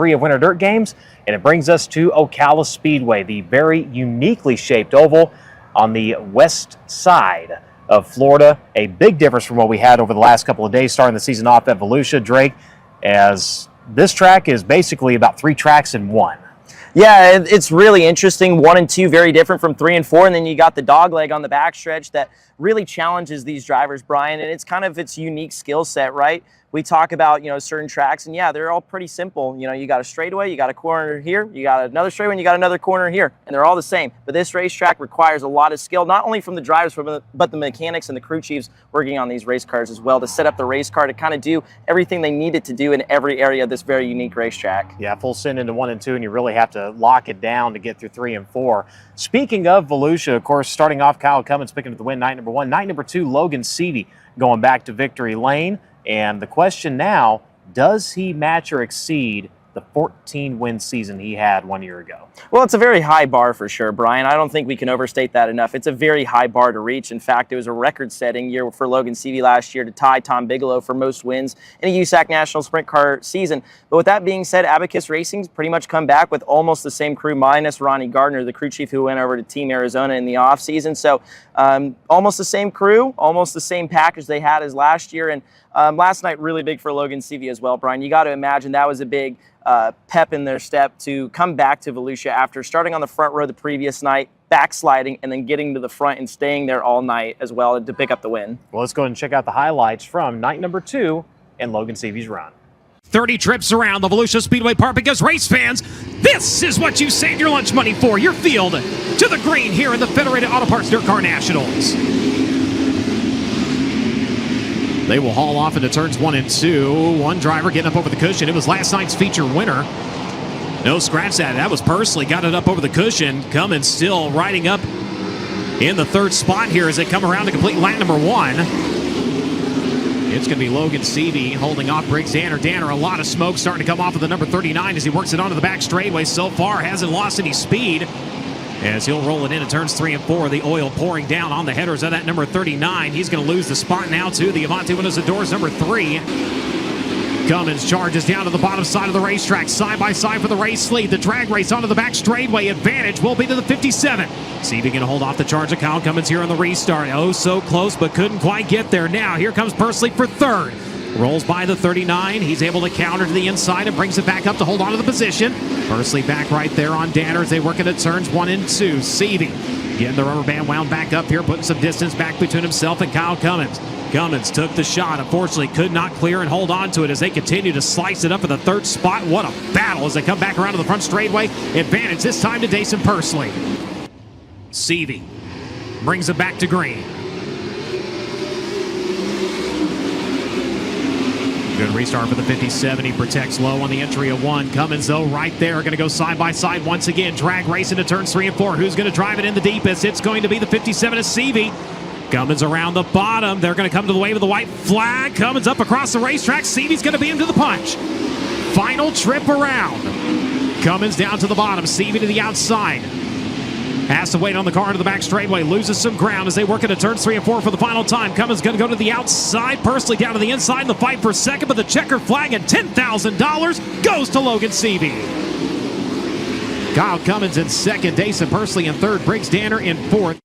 of Winter Dirt Games, and it brings us to Ocala Speedway, the very uniquely shaped oval on the west side of Florida. A big difference from what we had over the last couple of days starting the season off at Volusia, Drake, as this track is basically about 3 tracks in one. Yeah, it's really interesting. 1 and 2 very different from 3 and 4, and then you got the dog leg on the backstretch that really challenges these drivers, Brian, and it's kind of its unique skill set, right? We talk about, certain tracks, and yeah, they're all pretty simple. You got a straightaway, you got a corner here, you got another straightaway, and you got another corner here, and they're all the same. But this racetrack requires a lot of skill, not only from the drivers, but the mechanics and the crew chiefs working on these race cars as well to set up the race car to kind of do everything they needed to do in every area of this very unique racetrack. Yeah, full send into 1 and 2, and you really have to lock it down to get through 3 and 4. Speaking of Volusia, of course, starting off, Kyle Cummins picking up the win, night number 1. Night number 2, Logan Seavey going back to victory lane. And the question now, does he match or exceed the 14-win season he had 1 year ago? Well, it's a very high bar for sure, Brian. I don't think we can overstate that enough. It's a very high bar to reach. In fact, it was a record-setting year for Logan Seavey last year to tie Tom Bigelow for most wins in a USAC National Sprint Car season. But with that being said, Abacus Racing's pretty much come back with almost the same crew, minus Ronnie Gardner, the crew chief who went over to Team Arizona in the offseason. So almost the same crew, almost the same package they had as last year. And last night, really big for Logan Seavey as well, Brian. You got to imagine that was a big pep in their step to come back to Volusia after starting on the front row the previous night, backsliding, and then getting to the front and staying there all night as well to pick up the win. Well, let's go ahead and check out the highlights from night number 2 and Logan Seavey's run. 30 trips around the Volusia Speedway Park because race fans, this is what you save your lunch money for. Your field to the green here in the Federated Auto Parts Dirt Car Nationals. They will haul off into turns 1 and 2. One driver getting up over the cushion. It was last night's feature winner. No scratch that. That was Pursley. Got it up over the cushion. Cummins still riding up in the 3rd spot here as they come around to complete lap number 1. It's going to be Logan Seavey holding off Briggs Danner. Danner, a lot of smoke starting to come off of the number 39 as he works it onto the back straightaway. So far, hasn't lost any speed. As he'll roll it in turns 3 and 4, the oil pouring down on the headers of that number 39. He's going to lose the spot now to the Avante Windows and Doors number 3. Cummins charges down to the bottom side of the racetrack, side by side for the race lead. The drag race onto the back straightway. Advantage will be to the 57. Seavey going to hold off the charge of Kyle Cummins here on the restart. Oh, so close, but couldn't quite get there. Now here comes Pursley for 3rd. Rolls by the 39. He's able to counter to the inside and brings it back up to hold on to the position. Pursley back right there on Danner as they work into turns 1 and 2. Seavey getting the rubber band wound back up here, putting some distance back between himself and Kyle Cummins. Cummins took the shot. Unfortunately, could not clear and hold on to it as they continue to slice it up for the 3rd spot. What a battle as they come back around to the front straightaway. Advantage this time to Dason Pursley. Seavey brings it back to green. Good restart for the 57. He protects low on the entry of 1. Cummins, though, right there. Going to go side by side once again. Drag race into turns 3 and 4. Who's going to drive it in the deepest? It's going to be the 57 of Seavey. Cummins around the bottom. They're going to come to the wave of the white flag. Cummins up across the racetrack. Seavey's going to beat him to the punch. Final trip around. Cummins down to the bottom. Seavey to the outside. Has to wait on the car to the back straightaway. Loses some ground as they work into turns 3 and 4 for the final time. Cummins going to go to the outside. Pursley down to the inside in the fight for 2nd, but the checker flag and $10,000 goes to Logan Seavey. Kyle Cummins in 2nd. Dason Pursley in 3rd. Briggs Danner in 4th.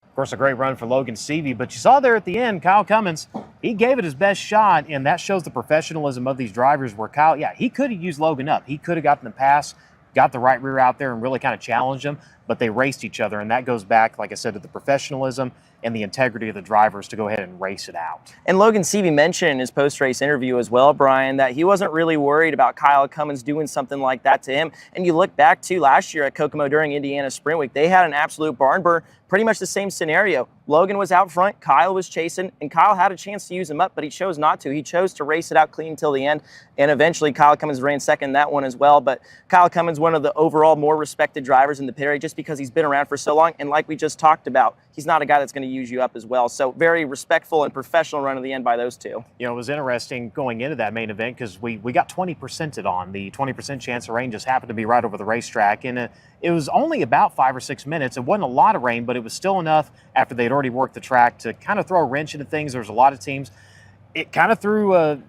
Of course, a great run for Logan Seavey, but you saw there at the end, Kyle Cummins, he gave it his best shot, and that shows the professionalism of these drivers where Kyle, yeah, he could have used Logan up. He could have gotten the pass, got the right rear out there and really kind of challenged him, but they raced each other, and that goes back, like I said, to the professionalism and the integrity of the drivers to go ahead and race it out. And Logan Seavey mentioned in his post-race interview as well, Brian, that he wasn't really worried about Kyle Cummins doing something like that to him. And you look back to last year at Kokomo during Indiana Sprint Week, they had an absolute barn burner, pretty much the same scenario. Logan was out front, Kyle was chasing, and Kyle had a chance to use him up, but he chose not to. He chose to race it out clean until the end, and eventually Kyle Cummins ran 2nd in that one as well. But Kyle Cummins, one of the overall more respected drivers in the pit area just because he's been around for so long, and like we just talked about, he's not a guy that's going to use you up as well. So very respectful and professional run to the end by those two. You know, it was interesting going into that main event because we got 20%ed on. The 20% chance of rain just happened to be right over the racetrack, and it was only about 5 or 6 minutes. It wasn't a lot of rain, but it was still enough after they'd already worked the track to kind of throw a wrench into things. There was a lot of teams. It kind of threw a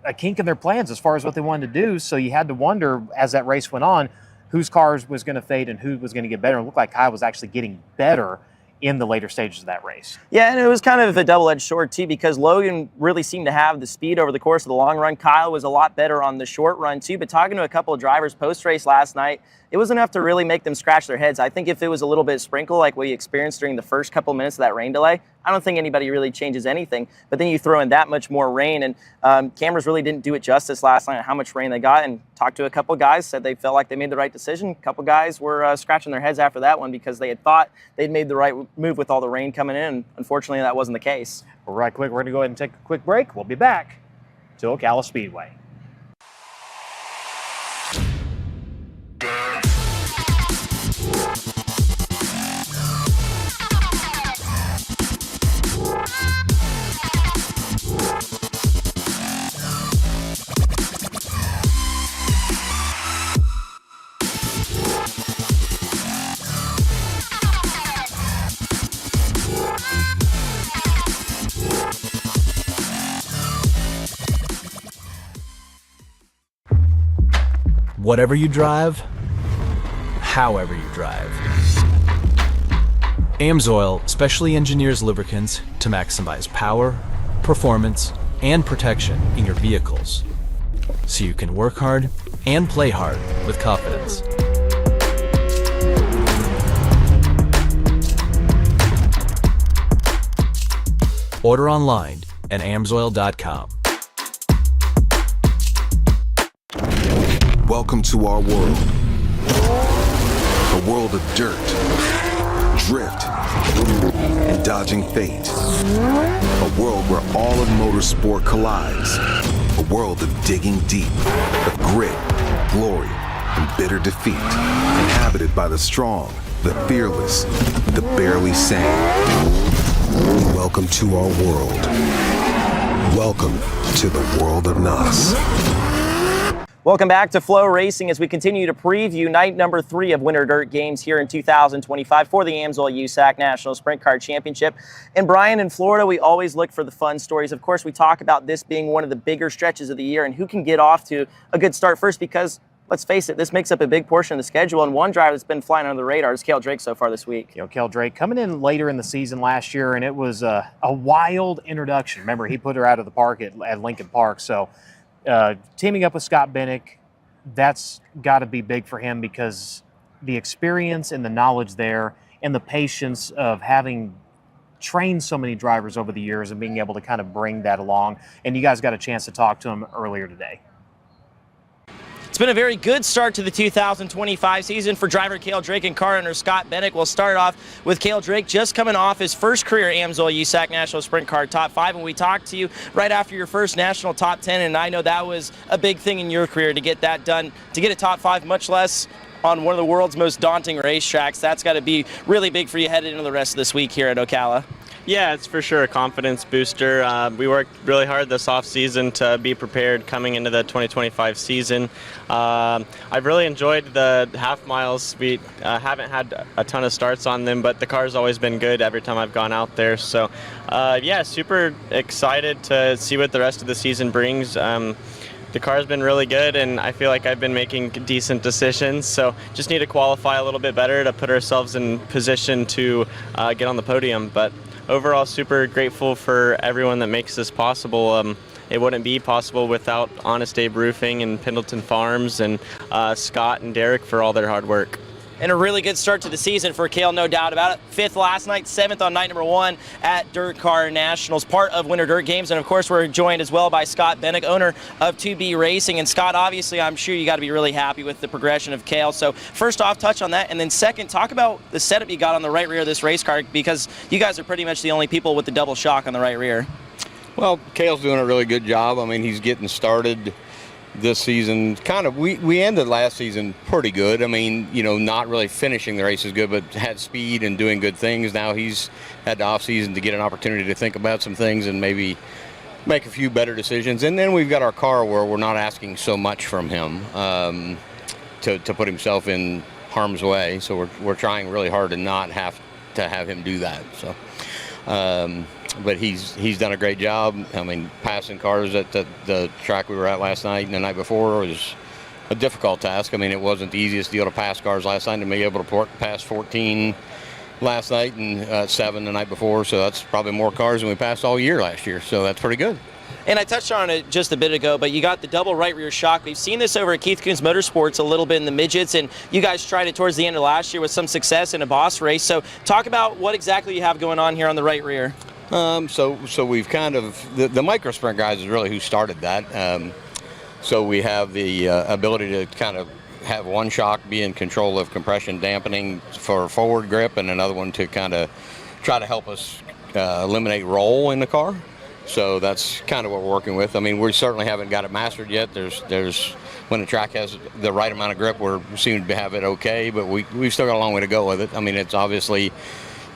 a kink in their plans as far as what they wanted to do. So you had to wonder as that race went on, whose cars was going to fade and who was going to get better. It looked like Kyle was actually getting better in the later stages of that race. Yeah, and it was kind of a double-edged sword too, because Logan really seemed to have the speed over the course of the long run. Kyle was a lot better on the short run too, but talking to a couple of drivers post-race last night, it was enough to really make them scratch their heads. I think if it was a little bit sprinkle like we experienced during the first couple of minutes of that rain delay, I don't think anybody really changes anything. But then you throw in that much more rain, and cameras really didn't do it justice last night on how much rain they got. And talked to a couple of guys, said they felt like they made the right decision. A couple of guys were scratching their heads after that one because they had thought they'd made the right move with all the rain coming in. Unfortunately, that wasn't the case. Well, right quick, we're going to go ahead and take a quick break. We'll be back to Ocala Speedway. Whatever you drive, however you drive. AMSOIL specially engineers lubricants to maximize power, performance, and protection in your vehicles, so you can work hard and play hard with confidence. Order online at amsoil.com. Welcome to our world. A world of dirt, drift, and dodging fate. A world where all of motorsport collides. A world of digging deep, of grit, glory, and bitter defeat. Inhabited by the strong, the fearless, the barely sane. Welcome to our world. Welcome to the world of NOS. Welcome back to FloRacing as we continue to preview night number 3 of Winter Dirt Games here in 2025 for the AMSOIL USAC National Sprint Car Championship. And Brian, in Florida, we always look for the fun stories. Of course, we talk about this being one of the bigger stretches of the year and who can get off to a good start first because, let's face it, this makes up a big portion of the schedule. And one driver that's been flying under the radar is Cale Drake so far this week. Cale Drake coming in later in the season last year, and it was a wild introduction. Remember, he put her out of the park at Lincoln Park. So teaming up with Scott Bennick, that's got to be big for him because the experience and the knowledge there and the patience of having trained so many drivers over the years and being able to kind of bring that along. And you guys got a chance to talk to him earlier today. It's been a very good start to the 2025 season for driver Cale Drake and car owner Scott Bennick. We'll start off with Cale Drake just coming off his first career AMSOIL USAC National Sprint Car Top 5. And we talked to you right after your first National Top 10, and I know that was a big thing in your career to get that done, to get a Top 5, much less on one of the world's most daunting racetracks. That's got to be really big for you headed into the rest of this week here at Ocala. Yeah, it's for sure a confidence booster. We worked really hard this off-season to be prepared coming into the 2025 season. I've really enjoyed the half miles. We haven't had a ton of starts on them, but the car's always been good every time I've gone out there. So, yeah, super excited to see what the rest of the season brings. The car's been really good, and I feel like I've been making decent decisions. So just need to qualify a little bit better to put ourselves in position to get on the podium. But overall, super grateful for everyone that makes this possible. It wouldn't be possible without Honest Abe Roofing and Pendleton Farms and Scott and Derek for all their hard work. And a really good start to the season for Cale, no doubt about it. 5th last night, 7th on night number 1 at Dirt Car Nationals, part of Winter Dirt Games. And of course, we're joined as well by Scott Bennick, owner of 2B Racing. And Scott, obviously, I'm sure you got to be really happy with the progression of Cale. So first off, touch on that. And then second, talk about the setup you got on the right rear of this race car, because you guys are pretty much the only people with the double shock on the right rear. Well, Cale's doing a really good job. I mean, he's getting started this season. Kind of, we ended last season pretty good. I mean, you know, not really finishing the races good, but had speed and doing good things. Now he's had the off season to get an opportunity to think about some things and maybe make a few better decisions. And then we've got our car where we're not asking so much from him to put himself in harm's way. So we're trying really hard to not have to have him do that. So But he's done a great job. I mean, passing cars at the track we were at last night and the night before was a difficult task. I mean, it wasn't the easiest deal to pass cars last night, and be able to pass 14 last night and 7 the night before. So that's probably more cars than we passed all year last year. So that's pretty good. And I touched on it just a bit ago, but you got the double right rear shock. We've seen this over at Keith Kunz Motorsports a little bit in the midgets, and you guys tried it towards the end of last year with some success in a boss race. So talk about what exactly you have going on here on the right rear. So we've kind of, the micro sprint guys is really who started that. So we have the ability to kind of have one shock be in control of compression dampening for forward grip, and another one to kind of try to help us eliminate roll in the car. So that's kind of what we're working with. I mean, we certainly haven't got it mastered yet. There's when the track has the right amount of grip, we seem to have it okay, but we've still got a long way to go with it. I mean, it's obviously,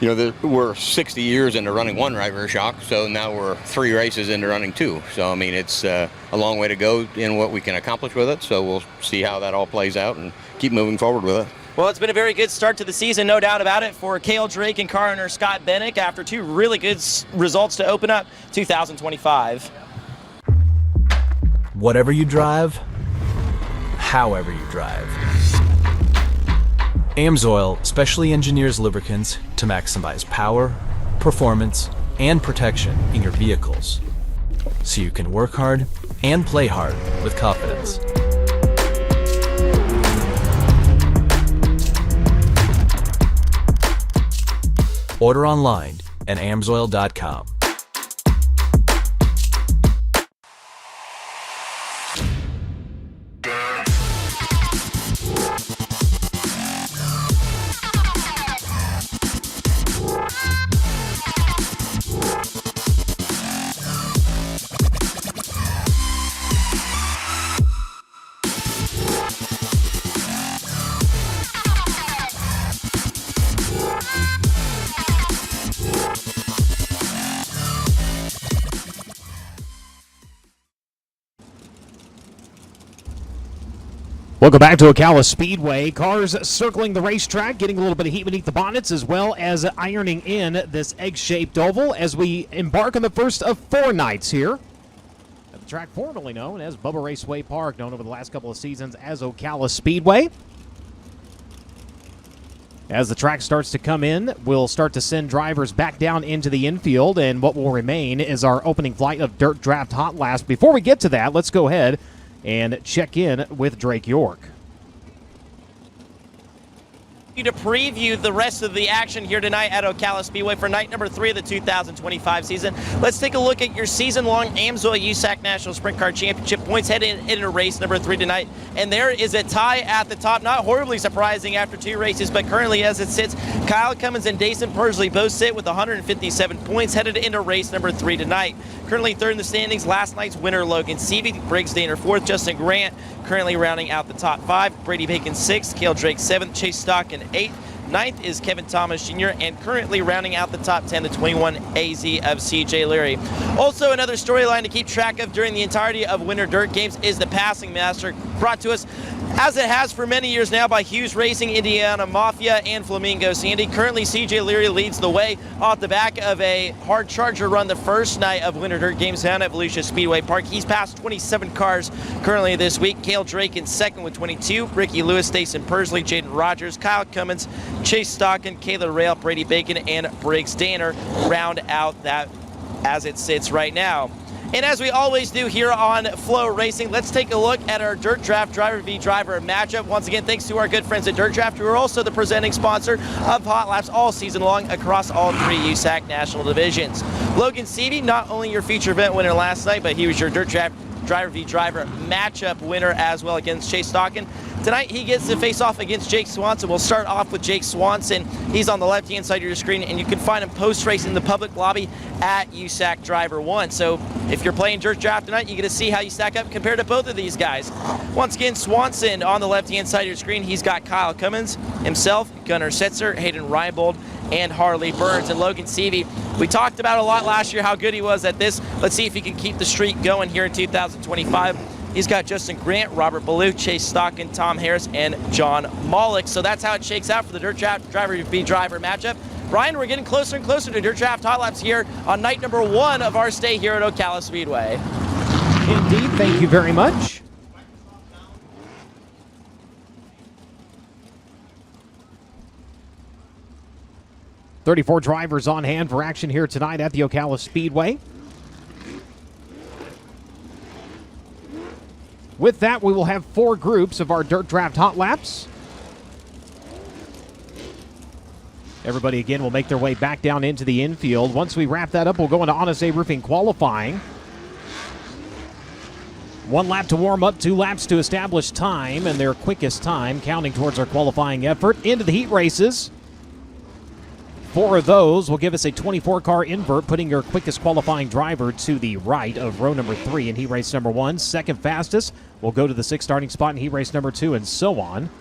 you know, we're 60 years into running one right rear shock, so now we're 3 races into running 2. So, I mean, it's a long way to go in what we can accomplish with it. So we'll see how that all plays out and keep moving forward with it. Well, it's been a very good start to the season, no doubt about it, for Cale Drake and car owner Scott Bennick after 2 really good results to open up 2025. Whatever you drive, however you drive. AMSOIL specially engineers lubricants to maximize power, performance, and protection in your vehicles, so you can work hard and play hard with confidence. Order online at amsoil.com. Welcome back to Ocala Speedway. Cars circling the racetrack, getting a little bit of heat beneath the bonnets, as well as ironing in this egg-shaped oval as we embark on the first of 4 nights here at the track formerly known as Bubba Raceway Park, known over the last couple of seasons as Ocala Speedway. As the track starts to come in, we'll start to send drivers back down into the infield, and what will remain is our opening flight of Dirt Draft Hot Laps. Before we get to that, let's go ahead and check in with Drake York. To preview the rest of the action here tonight at Ocala Speedway for night number 3 of the 2025 season. Let's take a look at your season-long AMSOIL USAC National Sprint Car Championship points heading into race number 3 tonight. And there is a tie at the top, not horribly surprising after 2 races, but currently as it sits, Kyle Cummins and Dason Persley both sit with 157 points headed into race number 3 tonight. Currently 3rd in the standings, last night's winner Logan Seavey, Briggs Danner 4th, Justin Grant currently rounding out the top 5, Brady Bacon 6th, Cale Drake 7th, Chase Stockton 8th, 9th is Kevin Thomas Jr., and currently rounding out the top 10, the 21 AZ of CJ Leary. Also, another storyline to keep track of during the entirety of Winter Dirt Games is the Passing Master, brought to us as it has for many years now by Hughes Racing, Indiana Mafia, and Flamingo Sandy. Currently, CJ Leary leads the way off the back of a hard charger run the first night of Winter Dirt Games down at Volusia Speedway Park. He's passed 27 cars currently this week. Cale Drake in 2nd with 22. Ricky Lewis, Dason Persley, Jaden Rogers, Kyle Cummins, Chase Stockton, Kayla Rail, Brady Bacon, and Briggs Danner round out that as it sits right now. And as we always do here on FloRacing, let's take a look at our Dirt Draft Driver v Driver matchup. Once again, thanks to our good friends at Dirt Draft, who are also the presenting sponsor of Hot Laps all season long across all 3 USAC national divisions. Logan Seavey, not only your feature event winner last night, but he was your Dirt Draft Driver v Driver matchup winner as well against Chase Stockton. Tonight he gets to face off against Jake Swanson. We'll start off with Jake Swanson. He's on the left-hand side of your screen, and you can find him post-race in the public lobby at USAC Driver 1. So if you're playing Dirt Draft tonight, you get to see how you stack up compared to both of these guys. Once again, Swanson on the left-hand side of your screen, he's got Kyle Cummins himself, Gunnar Setzer, Hayden Reinbold, and Harley Burns. And Logan Seavey, we talked about a lot last year how good he was at this. Let's see if he can keep the streak going here in 2025. He's got Justin Grant, Robert Ballou, Chase Stockton, Tom Harris, and John Mollick. So that's how it shakes out for the Dirt Draft Driver v Driver matchup. Brian, we're getting closer and closer to Dirt Draft Hot Laps here on night number 1 of our stay here at Ocala Speedway. Indeed, thank you very much. "34 drivers on hand for action here tonight at the Ocala Speedway. With that, we will have 4 groups of our Dirt Draft Hot Laps. Everybody again will make their way back down into the infield. Once we wrap that up, we'll go into Honest A Roofing qualifying. 1 lap to warm up, 2 laps to establish time, and their quickest time counting towards our qualifying effort. Into the heat races. 4 of those will give us a 24-car invert, putting your quickest qualifying driver to the right of row number 3 in heat race number 1. Second fastest will go to the 6th starting spot in heat race number 2, and so on.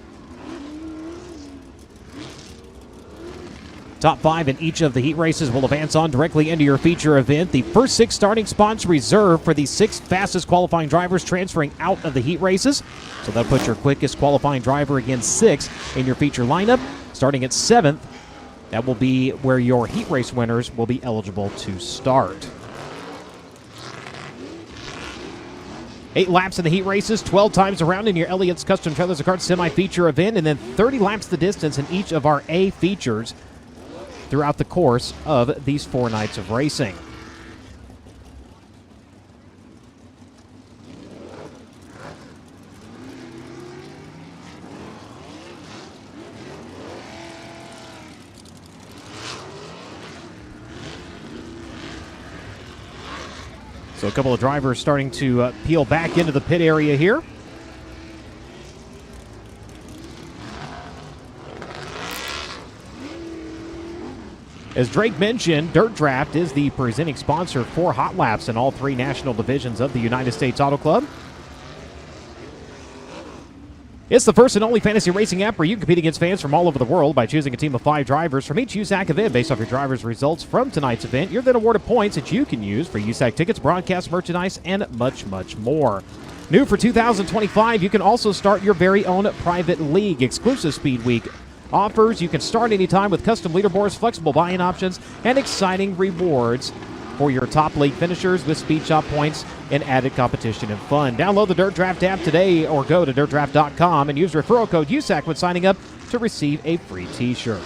Top 5 in each of the heat races will advance on directly into your feature event. The first 6 starting spots reserved for the 6 fastest qualifying drivers transferring out of the heat races. So that'll put your quickest qualifying driver against 6 in your feature lineup. Starting at 7th, that will be where your heat race winners will be eligible to start. 8 laps in the heat races, 12 times around in your Elliott's Custom Trailers and Carts semi-feature event, and then 30 laps the distance in each of our A features throughout the course of these 4 nights of racing. So a couple of drivers starting to peel back into the pit area here. As Drake mentioned, Dirt Draft is the presenting sponsor for Hot Laps in all 3 national divisions of the United States Auto Club. It's the first and only fantasy racing app where you can compete against fans from all over the world by choosing a team of 5 drivers from each USAC event. Based off your drivers' results from tonight's event, you're then awarded points that you can use for USAC tickets, broadcast merchandise, and much, much more. New for 2025, you can also start your very own private league. Exclusive Speed Week offers. You can start anytime with custom leaderboards, flexible buy-in options, and exciting rewards for your top league finishers with speed shop points and added competition and fun. Download the Dirt Draft app today or go to dirtdraft.com and use referral code USAC when signing up to receive a free t-shirt.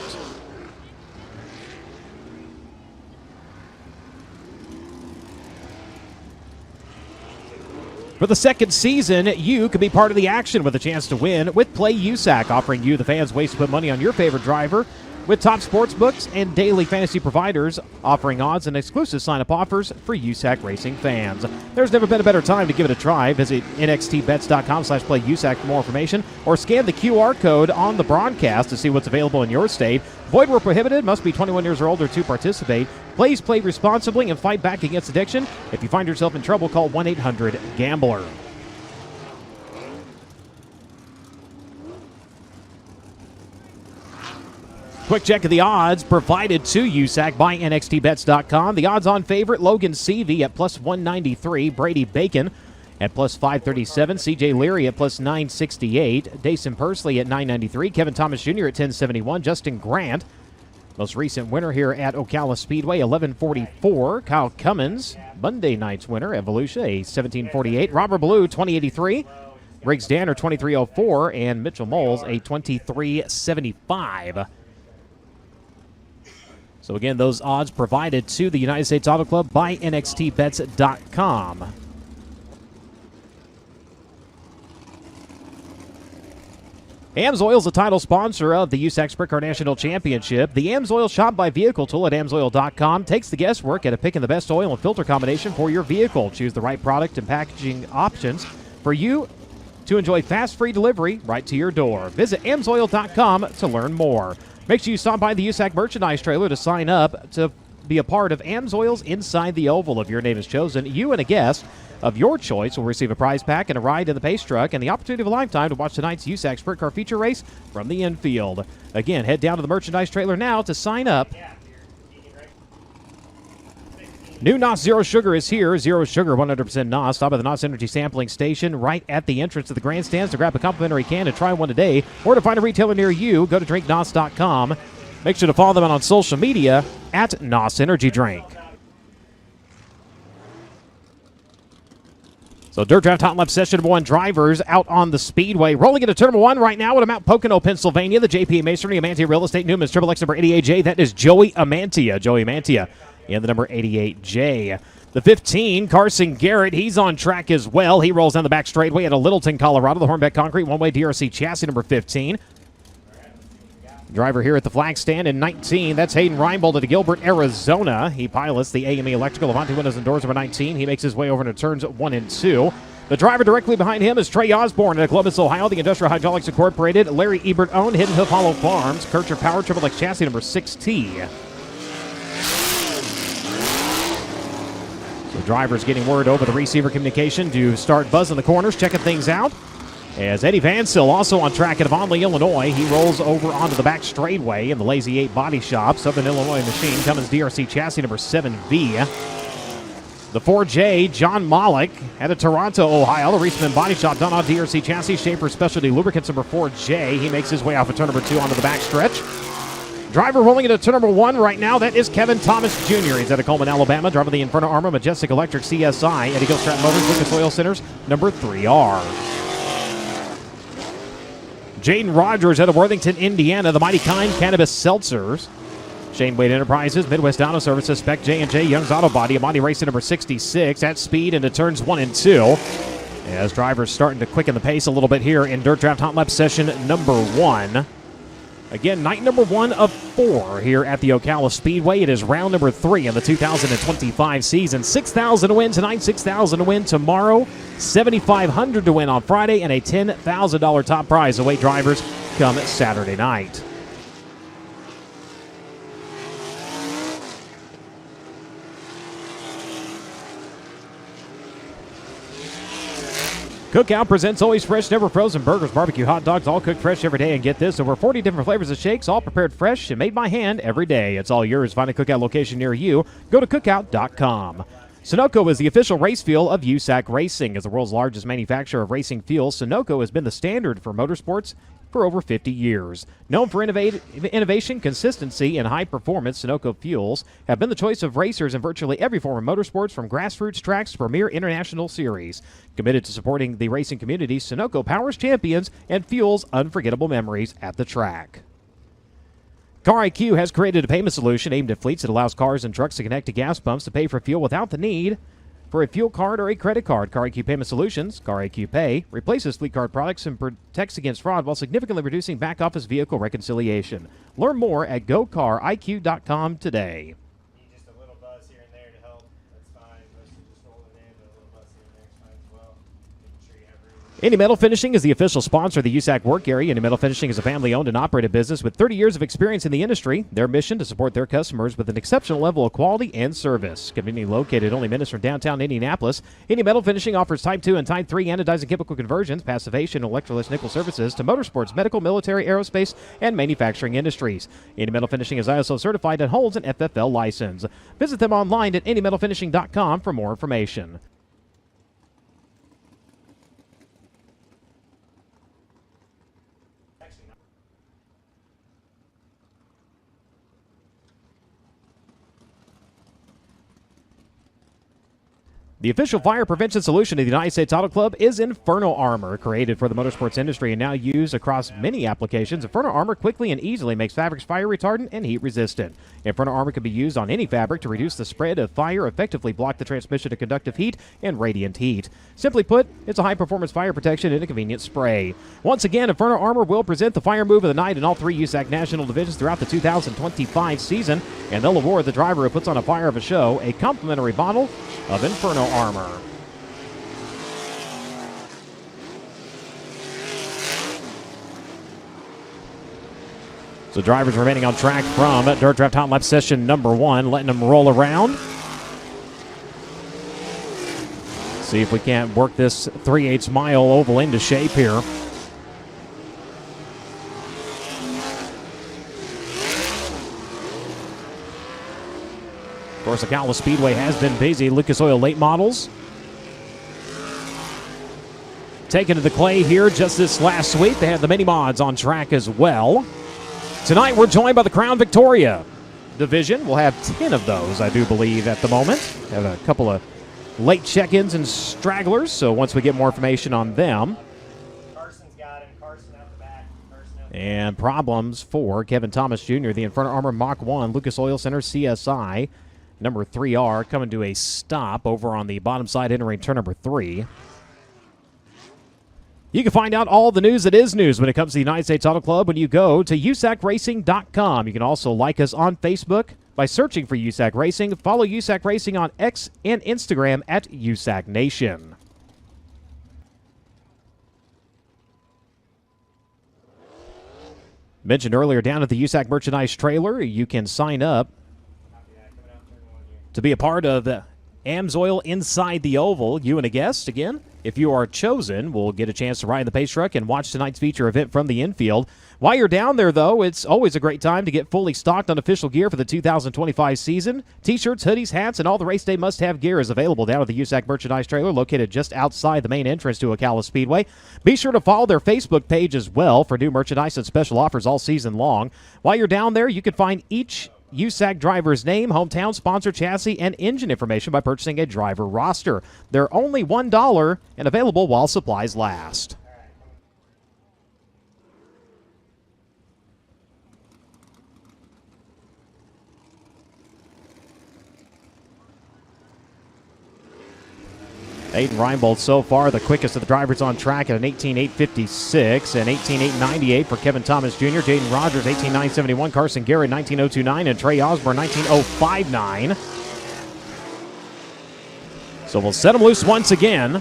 For the second season, you could be part of the action with a chance to win with Play USAC, offering you, the fans, ways to put money on your favorite driver with top sports books and daily fantasy providers offering odds and exclusive sign-up offers for USAC racing fans. There's never been a better time to give it a try. Visit nxtbets.com/playusac for more information or scan the QR code on the broadcast to see what's available in your state. Void where prohibited. Must be 21 years or older to participate. Please play responsibly and fight back against addiction. If you find yourself in trouble, call 1-800-GAMBLER. Quick check of the odds provided to USAC by NXTBets.com. The odds-on favorite, Logan Seavey at plus 193. Brady Bacon at plus 537. CJ Leary at plus 968. Dayson Pursley at 993. Kevin Thomas Jr. at 1071. Justin Grant, most recent winner here at Ocala Speedway, 1144. Kyle Cummins, Monday night's winner at Volusia, a 1748. Robert Blue, 2083. Riggs Danner, 2304. And Mitchell Moles, a 2375. So again, those odds provided to the United States Auto Club by NXTBets.com. AMSOIL is the title sponsor of the USAC Sprint Car National Championship. The AMSOIL Shop by Vehicle tool at AMSOIL.com takes the guesswork out of picking the best oil and filter combination for your vehicle. Choose the right product and packaging options for you to enjoy fast, free delivery right to your door. Visit AMSOIL.com to learn more. Make sure you stop by the USAC merchandise trailer to sign up to be a part of AMSOIL's Inside the Oval. If your name is chosen, you and a guest of your choice will receive a prize pack and a ride in the pace truck and the opportunity of a lifetime to watch tonight's USAC Sprint Car feature race from the infield. Again, head down to the merchandise trailer now to sign up. New NOS Zero Sugar is here. Zero Sugar, 100% NOS. Stop by the NOS Energy Sampling Station right at the entrance to the grandstands to grab a complimentary can and try one today. Or to find a retailer near you, go to drinknos.com. Make sure to follow them on social media at NOS Energy Drink. So Dirt Draft Hot Lap Session number 1 drivers out on the Speedway. Rolling into turn number 1 right now at Mount Pocono, Pennsylvania. The JP Masonry, Amantia Real Estate, Newman's Triple X number 88J. That is Joey Amantia. Joey Amantia in the number 88J. The 15, Carson Garrett, he's on track as well. He rolls down the back straightaway at a Littleton, Colorado. The Hornbeck Concrete one-way DRC chassis number 15. Driver here at the flag stand in 19. That's Hayden Reinbold at Gilbert, Arizona. He pilots the AME Electrical Levante Windows and Doors number 19. He makes his way over into turns 1 and 2. The driver directly behind him is Trey Osborne at Columbus, Ohio. The Industrial Hydraulics Incorporated. Larry Ebert owned Hidden Hoof Hollow Farms. Kircher Power Triple X chassis number 6T. The driver's getting word over the receiver communication to start buzzing the corners, checking things out. As Eddie Vansil, also on track at Avonlea, Illinois, he rolls over onto the back straightaway in the Lazy 8 Body Shop. Southern Illinois machine, Cummins DRC chassis number 7V. The 4J, John Mollick out of Toronto, Ohio. The Reisman Body Shop, Don DRC chassis, Schaefer Specialty Lubricants number 4J. He makes his way off of turn number 2 onto the back stretch. Driver rolling into turn number 1 right now. That is Kevin Thomas Jr. He's out of Coleman, Alabama. Driving the Inferno Armor, Majestic Electric CSI, Eddie Gilstrap Motors, Lucas Oil Centers, number 3R. Jaden Rogers out of Worthington, Indiana. The Mighty Kind Cannabis Seltzers. Shane Wade Enterprises, Midwest Auto Services, Spec J&J, Young's Auto Body, Amati Racing number 66 at speed into turns 1 and 2. As drivers starting to quicken the pace a little bit here in Dirt Draft Hot Lap Session number 1. Again, night number 1 of 4 here at the Ocala Speedway. It is round number 3 in the 2025 season. 6,000 to win tonight, 6,000 to win tomorrow, 7,500 to win on Friday, and a $10,000 top prize await drivers come Saturday night. Cookout presents always fresh, never frozen burgers, barbecue, hot dogs, all cooked fresh every day. And get this, over 40 different flavors of shakes, all prepared fresh and made by hand every day. It's all yours. Find a Cookout location near you. Go to cookout.com. Sunoco is the official race fuel of USAC Racing. As the world's largest manufacturer of racing fuels, Sunoco has been the standard for motorsports for over 50 years. Known for innovation, consistency, and high performance, Sunoco fuels have been the choice of racers in virtually every form of motorsports, from grassroots tracks to premier international series. Committed to supporting the racing community, Sunoco powers champions and fuels unforgettable memories at the track. Car IQ has created a payment solution aimed at fleets that allows cars and trucks to connect to gas pumps to pay for fuel without the need for a fuel card or a credit card. Car IQ Payment Solutions, Car IQ Pay, replaces fleet card products and protects against fraud while significantly reducing back-office vehicle reconciliation. Learn more at gocariq.com today. Just a little buzz here and there to help. That's fine. Most of just roll it in, but a little buzz here and there is fine as well. Making sure you have room. Indy Metal Finishing is the official sponsor of the USAC work area. Indy Metal Finishing is a family-owned and operated business with 30 years of experience in the industry. Their mission to support their customers with an exceptional level of quality and service. Conveniently located only minutes from downtown Indianapolis, Indy Metal Finishing offers Type 2 and Type 3 anodizing chemical conversions, passivation, and electroless nickel services to motorsports, medical, military, aerospace, and manufacturing industries. Indy Metal Finishing is ISO certified and holds an FFL license. Visit them online at indymetalfinishing.com for more information. The official fire prevention solution of the United States Auto Club is Inferno Armor. Created for the motorsports industry and now used across many applications, Inferno Armor quickly and easily makes fabrics fire retardant and heat resistant. Inferno Armor can be used on any fabric to reduce the spread of fire, effectively block the transmission of conductive heat and radiant heat. Simply put, it's a high-performance fire protection in a convenient spray. Once again, Inferno Armor will present the fire move of the night in all 3 USAC national divisions throughout the 2025 season, and they'll award the driver who puts on a fire of a show a complimentary bottle of Inferno Armor. So drivers remaining on track from Dirt Draft Hot Lap Session number 1, letting them roll around. See if we can't work this 3/8 mile oval into shape here. Of course, Ocala Speedway has been busy. Lucas Oil late models taken to the clay here just this last week. They had the mini mods on track as well. Tonight, we're joined by the Crown Victoria division. We'll have 10 of those, I do believe, at the moment. Have a couple of late check-ins and stragglers, so once we get more information on them. Carson's got him. Carson out the back. And problems for Kevin Thomas Jr., the Inferno Armor Mach 1, Lucas Oil Center CSI, number 3R, coming to a stop over on the bottom side, entering turn number 3. You can find out all the news that is news when it comes to the United States Auto Club when you go to USACRacing.com. You can also like us on Facebook by searching for USAC Racing. Follow USAC Racing on X and Instagram at USAC Nation. Mentioned earlier, down at the USAC merchandise trailer, you can sign up to be a part of the AMSOIL Inside the Oval. You and a guest, again, if you are chosen, will get a chance to ride in the pace truck and watch tonight's feature event from the infield. While you're down there, though, it's always a great time to get fully stocked on official gear for the 2025 season. T-shirts, hoodies, hats, and all the race day must-have gear is available down at the USAC merchandise trailer located just outside the main entrance to Ocala Speedway. Be sure to follow their Facebook page as well for new merchandise and special offers all season long. While you're down there, you can find each USAC driver's name, hometown, sponsor, chassis, and engine information by purchasing a driver roster. They're only $1 and available while supplies last. Aiden Reinbold so far the quickest of the drivers on track at an 18.856 and 18.898 for Kevin Thomas Jr., Jaden Rogers 18.971, Carson Garrett 19.029, and Trey Osborne 19.059. So we'll set them loose once again.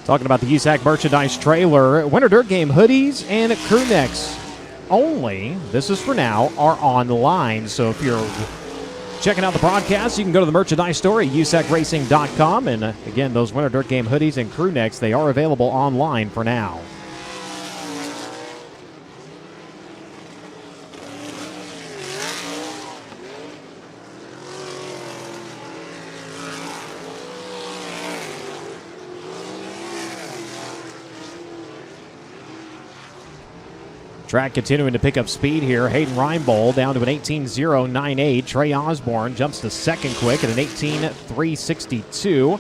Talking about the USAC merchandise trailer, Winter Dirt Game hoodies and crew necks only, this is for now, are online. So if you're checking out the broadcast, you can go to the merchandise store at USACRacing.com. And again, those Winter Dirt Game hoodies and crew necks, they are available online for now. Track continuing to pick up speed here. Hayden Reinbold down to an 18.098. Trey Osborne jumps to second quick at an 18.362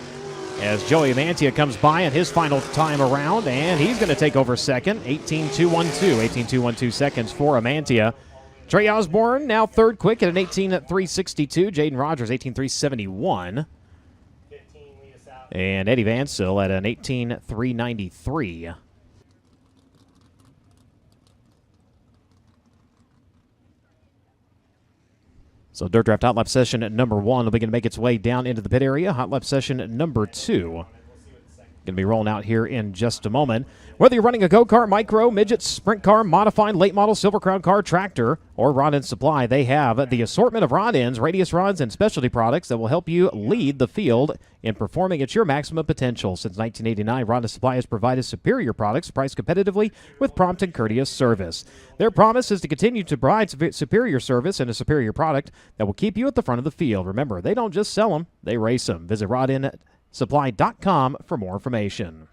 as Joey Amantia comes by at his final time around, and he's going to take over second. 18.212. 18.212 seconds for Amantia. Trey Osborne now third quick at an 18.362. Jaden Rogers 18.371. And Eddie Vansell at an 18.393. So Dirt Draft Hot Lap Session number 1 will be going to make its way down into the pit area. Hot Lap Session number 2 going to be rolling out here in just a moment. Whether you're running a go-kart, micro, midget, sprint car, modified, late model, Silver Crown car, tractor, or rod end supply, they have the assortment of rod ends, radius rods, and specialty products that will help you lead the field in performing at your maximum potential. Since 1989, Rod End Supply has provided superior products priced competitively with prompt and courteous service. Their promise is to continue to provide superior service and a superior product that will keep you at the front of the field. Remember, they don't just sell them, they race them. Visit rodendsupply.com for more information.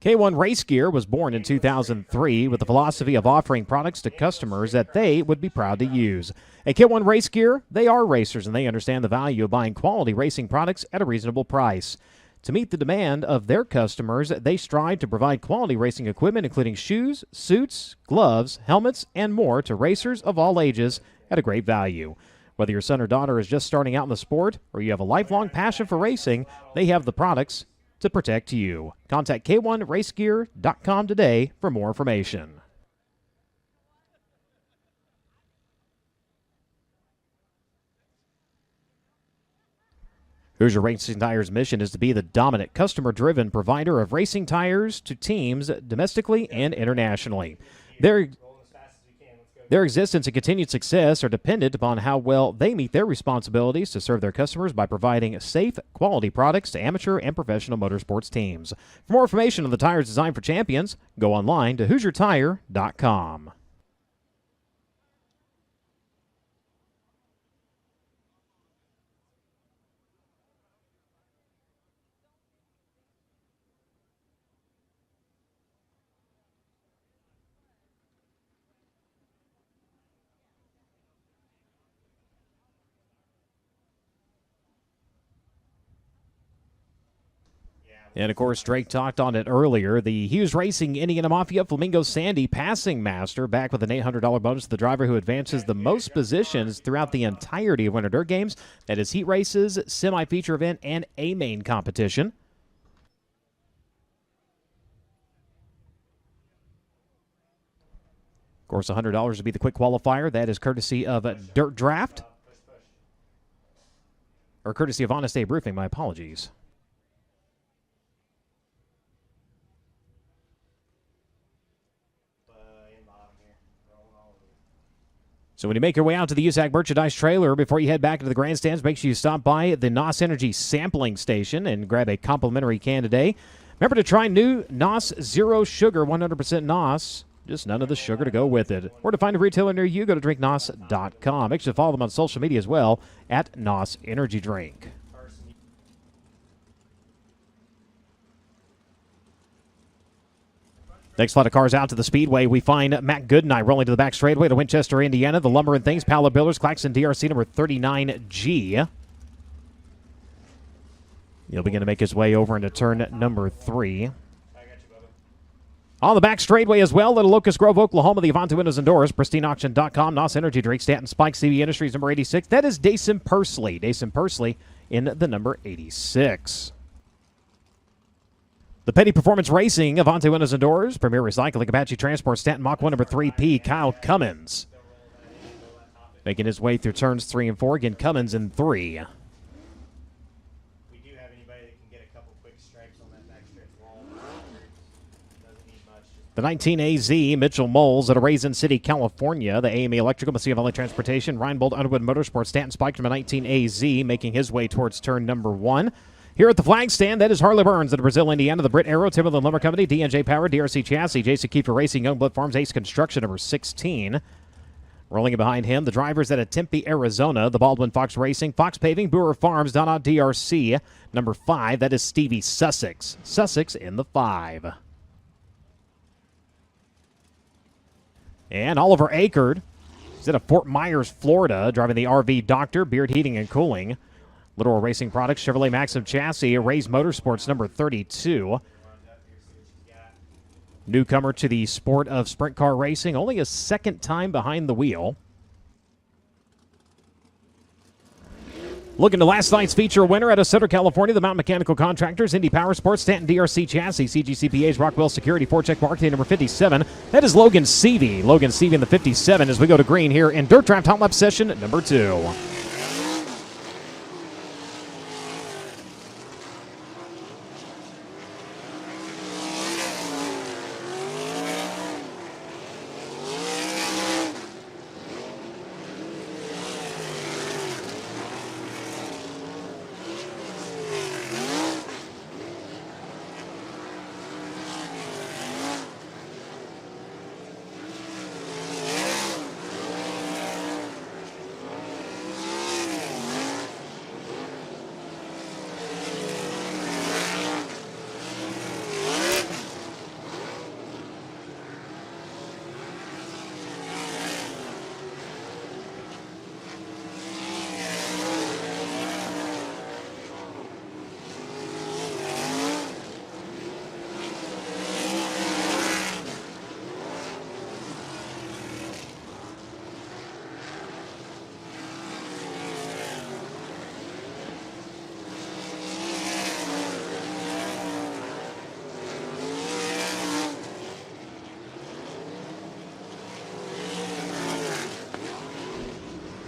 K1 Race Gear was born in 2003 with the philosophy of offering products to customers that they would be proud to use. At K1 Race Gear, they are racers and they understand the value of buying quality racing products at a reasonable price. To meet the demand of their customers, they strive to provide quality racing equipment including shoes, suits, gloves, helmets, and more to racers of all ages at a great value. Whether your son or daughter is just starting out in the sport or you have a lifelong passion for racing, they have the products to protect you. Contact K1RaceGear.com today for more information. Hoosier Racing Tires' mission is to be the dominant, customer-driven provider of racing tires to teams domestically and internationally. Their existence and continued success are dependent upon how well they meet their responsibilities to serve their customers by providing safe, quality products to amateur and professional motorsports teams. For more information on the tires designed for champions, go online to HoosierTire.com. And, of course, Drake talked on it earlier. The Hughes Racing Indiana Mafia Flamingo Sandy Passing Master back with an $800 bonus to the driver who advances the most positions throughout the entirety of Winter Dirt Games. That is heat races, semi-feature event, and a main competition. Of course, $100 would be the quick qualifier. That is courtesy of Dirt Draft. Or courtesy of Honest Abe Roofing, my apologies. So when you make your way out to the USAC merchandise trailer, before you head back into the grandstands, make sure you stop by the NOS Energy sampling station and grab a complimentary can today. Remember to try new NOS Zero Sugar, 100% NOS. Just none of the sugar to go with it. Or to find a retailer near you, go to drinknos.com. Make sure to follow them on social media as well at NOS Energy Drink. Next lot of cars out to the Speedway. We find Matt Goodnight rolling to the back straightaway to Winchester, Indiana. The Lumber and Things, Paolo Builders, Claxon DRC number 39G. He'll begin to make his way over into turn number 3. On the back straightaway as well, Little Locust Grove, Oklahoma, the Avante Windows and Doors, PristineAuction.com, NOS Energy Drink, Stanton Spike, CB Industries number 86. That is Dason Pursley. Dason Pursley in the number 86. The Petty Performance Racing, Avante Windows and Doors, Premier Recycling, Apache Transport, Stanton Mach 1 number 3P, Kyle Cummins. Making his way through turns 3 and 4. Again, Cummins in 3. We do have anybody that can get a couple quick stripes on that backstretch wall. Doesn't need much. The 19AZ, Mitchell Moles out of Raisin City, California. The AME Electrical, Messiah Valley Transportation, Reinbold Underwood Motorsports, Stanton Spike number 19AZ, making his way towards turn number 1. Here at the flag stand, that is Harley Burns out of Brazil, Indiana. The Britt Aero, Timberland Lumber Company, D&J Power, DRC Chassis, Jason Kiefer Racing, Youngblood Farms, Ace Construction, number 16. Rolling in behind him, the drivers out of Tempe, Arizona. The Baldwin Fox Racing, Fox Paving, Brewer Farms, Donna DRC, number 5. That is Stevie Sussex. Sussex in the 5. And Oliver Akerd, he's out of Fort Myers, Florida, driving the RV Doctor, Beard Heating and Cooling. Littoral Racing Products, Chevrolet Maxim Chassis, Ray's Motorsports, number 32. Newcomer to the sport of sprint car racing, only a second time behind the wheel. Looking to last night's feature winner out of Southern California, the Mountain Mechanical Contractors, Indy Power Sports, Stanton DRC Chassis, CGCPA's Rockwell Security, 4-check marketing number 57. That is Logan Seavey. Logan Seavey in the 57 as we go to green here in Dirt Draft Hot Lap session number 2.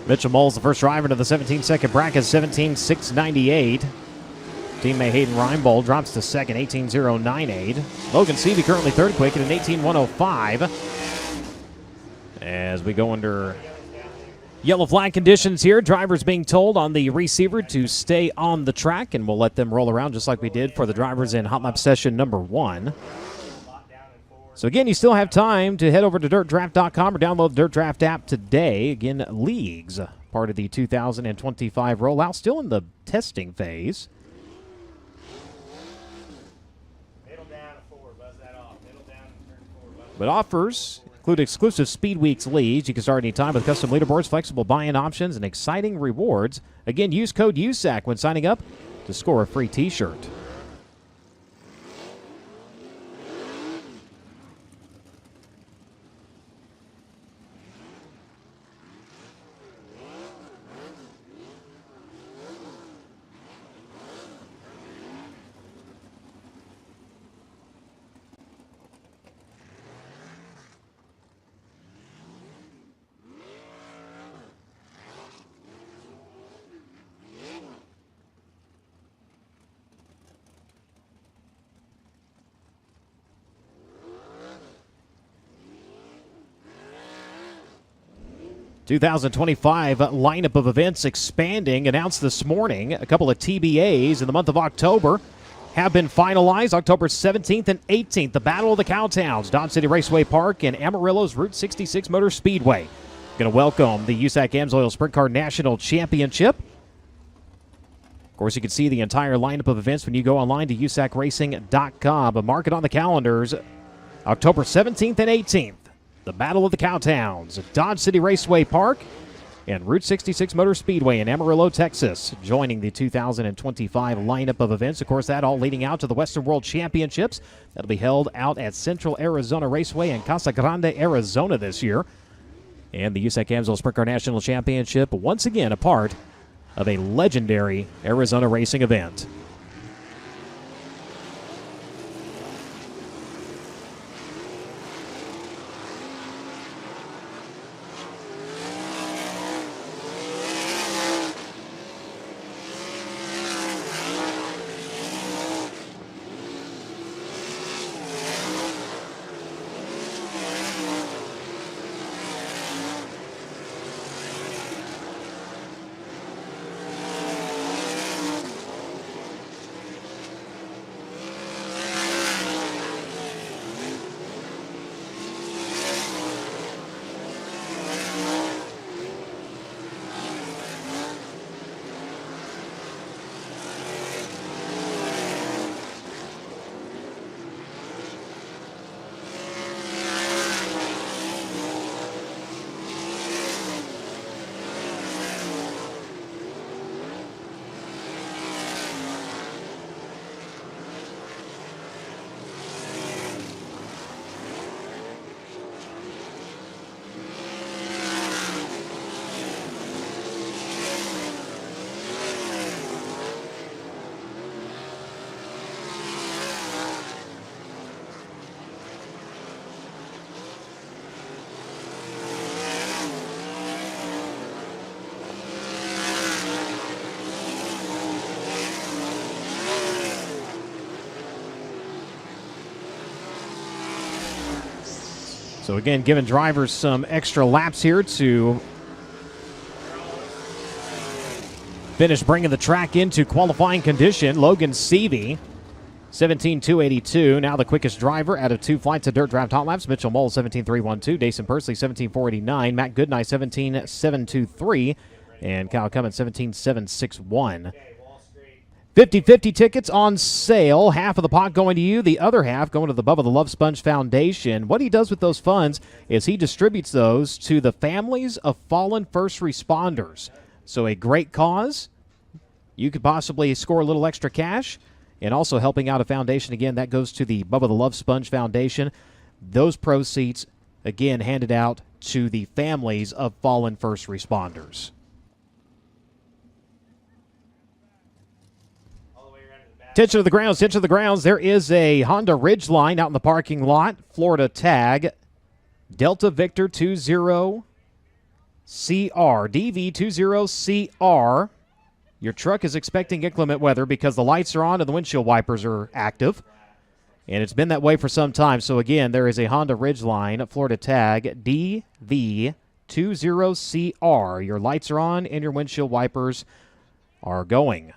Mitchell Moles, the first driver to the 17-second bracket, 17.698. Teammate Hayden Reinbold drops to second, 18.098. Logan Seavey currently third quick at an 18.105. As we go under yellow flag conditions here, drivers being told on the receiver to stay on the track, and we'll let them roll around just like we did for the drivers in hot lap session number 1. So again, you still have time to head over to dirtdraft.com or download the Dirt Draft app today. Again, leagues, part of the 2025 rollout, still in the testing phase. But offers include exclusive Speed Weeks leads. You can start anytime with custom leaderboards, flexible buy-in options, and exciting rewards. Again, use code USAC when signing up to score a free t-shirt. ...2025 lineup of events expanding, announced this morning. A couple of TBAs in the month of October have been finalized. October 17th and 18th, the Battle of the Cowtowns, Dodge City Raceway Park and Amarillo's Route 66 Motor Speedway. Going to welcome the USAC AMSOIL Sprint Car National Championship. Of course, you can see the entire lineup of events when you go online to USACRacing.com. But mark it on the calendars, October 17th and 18th. The Battle of the Cowtowns, Dodge City Raceway Park, and Route 66 Motor Speedway in Amarillo, Texas, joining the 2025 lineup of events. Of course, that all leading out to the Western World Championships. That'll be held out at Central Arizona Raceway in Casa Grande, Arizona this year. And the USAC AMSOIL Sprint Car National Championship, once again a part of a legendary Arizona racing event. So again, giving drivers some extra laps here to finish bringing the track into qualifying condition. Logan Seavey, 17.282. Now the quickest driver out of 2 flights of Dirt Draft Hot Laps. Mitchell Mole, 17.312. Dason Pursley, 17.489. Matt Goodnight, 17.723. And Kyle Cummins, 17.761. 50-50 tickets on sale. Half of the pot going to you, the other half going to the Bubba the Love Sponge Foundation. What he does with those funds is he distributes those to the families of fallen first responders. So a great cause. You could possibly score a little extra cash. And also helping out a foundation, again, that goes to the Bubba the Love Sponge Foundation. Those proceeds, again, handed out to the families of fallen first responders. Attention to the grounds, attention to the grounds. There is a Honda Ridgeline out in the parking lot. Florida tag, Delta Victor 20CR, DV20CR. Your truck is expecting inclement weather because the lights are on and the windshield wipers are active. And it's been that way for some time. So, again, there is a Honda Ridgeline Florida tag DV20CR. Your lights are on and your windshield wipers are going.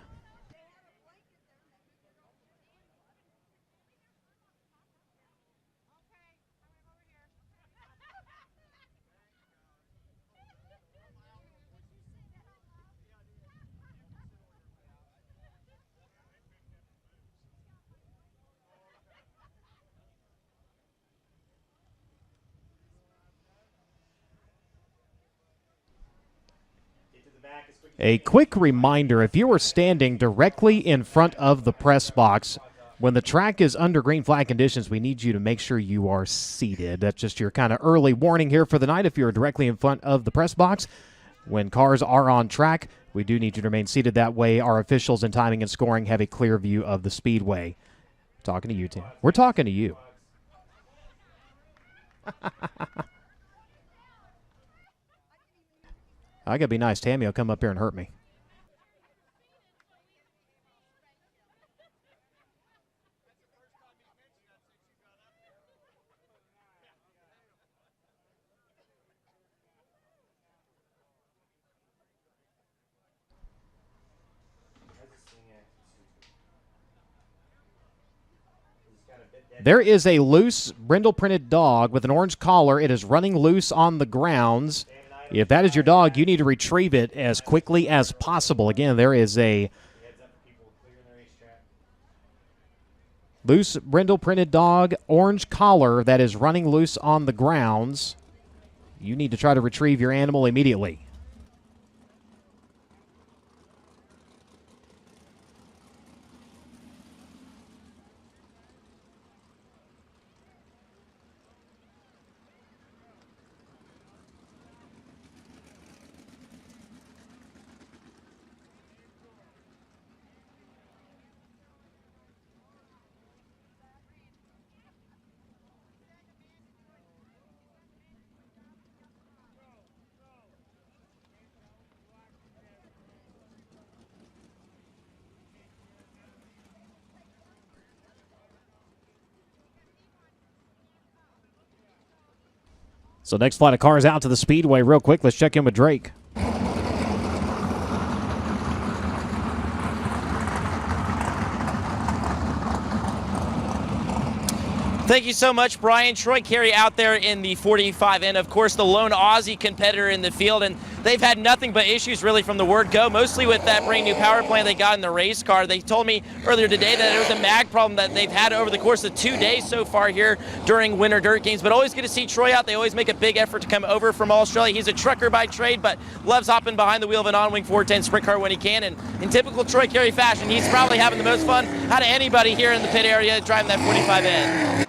A quick reminder, if you are standing directly in front of the press box, when the track is under green flag conditions, we need you to make sure you are seated. That's just your kind of early warning here for the night. If you're directly in front of the press box, when cars are on track, we do need you to remain seated. That way our officials in timing and scoring have a clear view of the speedway. Talking to you, Tim. We're talking to you. I gotta be nice. Tammy will come up here and hurt me. There is a loose brindle printed dog with an orange collar. It is running loose on the grounds. If that is your dog, you need to retrieve it as quickly as possible. Again, there is a loose brindle printed dog, orange collar that is running loose on the grounds. You need to try to retrieve your animal immediately. So next flight of cars out to the Speedway real quick. Let's check in with Drake. Thank you so much, Brian. Troy Carey out there in the 45, and of course the lone Aussie competitor in the field, and they've had nothing but issues really from the word go, mostly with that brand new power plant they got in the race car. They told me earlier today that it was a mag problem that they've had over the course of 2 days so far here during Winter Dirt Games, but always good to see Troy out. They always make a big effort to come over from Australia. He's a trucker by trade, but loves hopping behind the wheel of an on-wing 410 sprint car when he can, and in typical Troy Carey fashion, he's probably having the most fun out of anybody here in the pit area driving that 45N.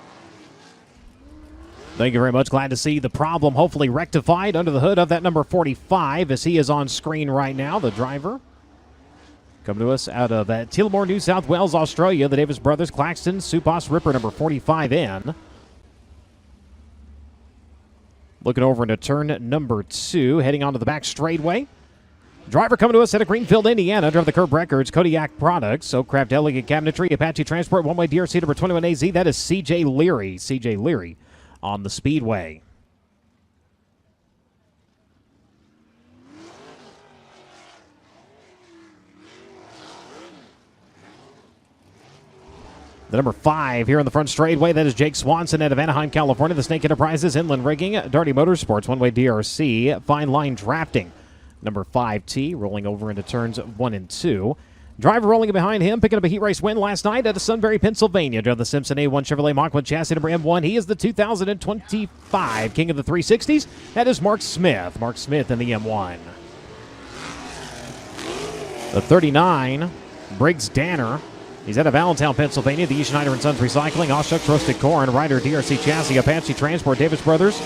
Thank you very much. Glad to see the problem hopefully rectified under the hood of that number 45 as he is on screen right now, the driver. Coming to us out of Tilmore, New South Wales, Australia, the Davis brothers, Claxton, Supas, Ripper, number 45N. Looking over into turn number 2, heading onto the back straightaway. Driver coming to us out of Greenfield, Indiana, driver the Curb Records, Kodiak Products, Oakcraft Elegant Cabinetry, Apache Transport, One-Way DRC number 21AZ. That is CJ Leary. CJ Leary on the Speedway. The number 5 here in the front straightaway, that is Jake Swanson out of Anaheim, California. The Snake Enterprises, Inland Rigging, Darty Motorsports, One-Way DRC, Fine Line Drafting. Number 5T rolling over into turns 1 and 2. Driver rolling behind him, picking up a heat race win last night at Sunbury, Pennsylvania. Drove the Simpson A1 Chevrolet Mach 1 chassis number M1. He is the 2025 King of the 360s. That is Mark Smith. Mark Smith in the M1. The 39, Briggs Danner. He's out of Allentown, Pennsylvania. The E. Schneider & Sons Recycling, Oshuck Roasted Corn, Ryder DRC Chassis, Apache Transport, Davis Brothers.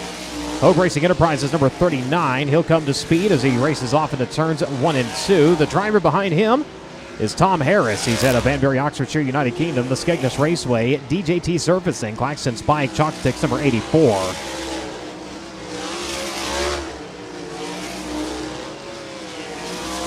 Hogue Racing Enterprises, number 39. He'll come to speed as he races off into turns 1 and 2. The driver behind him is Tom Harris. He's out of Banbury, Oxfordshire, United Kingdom. The Skegness Raceway, DJT Surfacing, Claxton Spike, Chalk Sticks, number 84.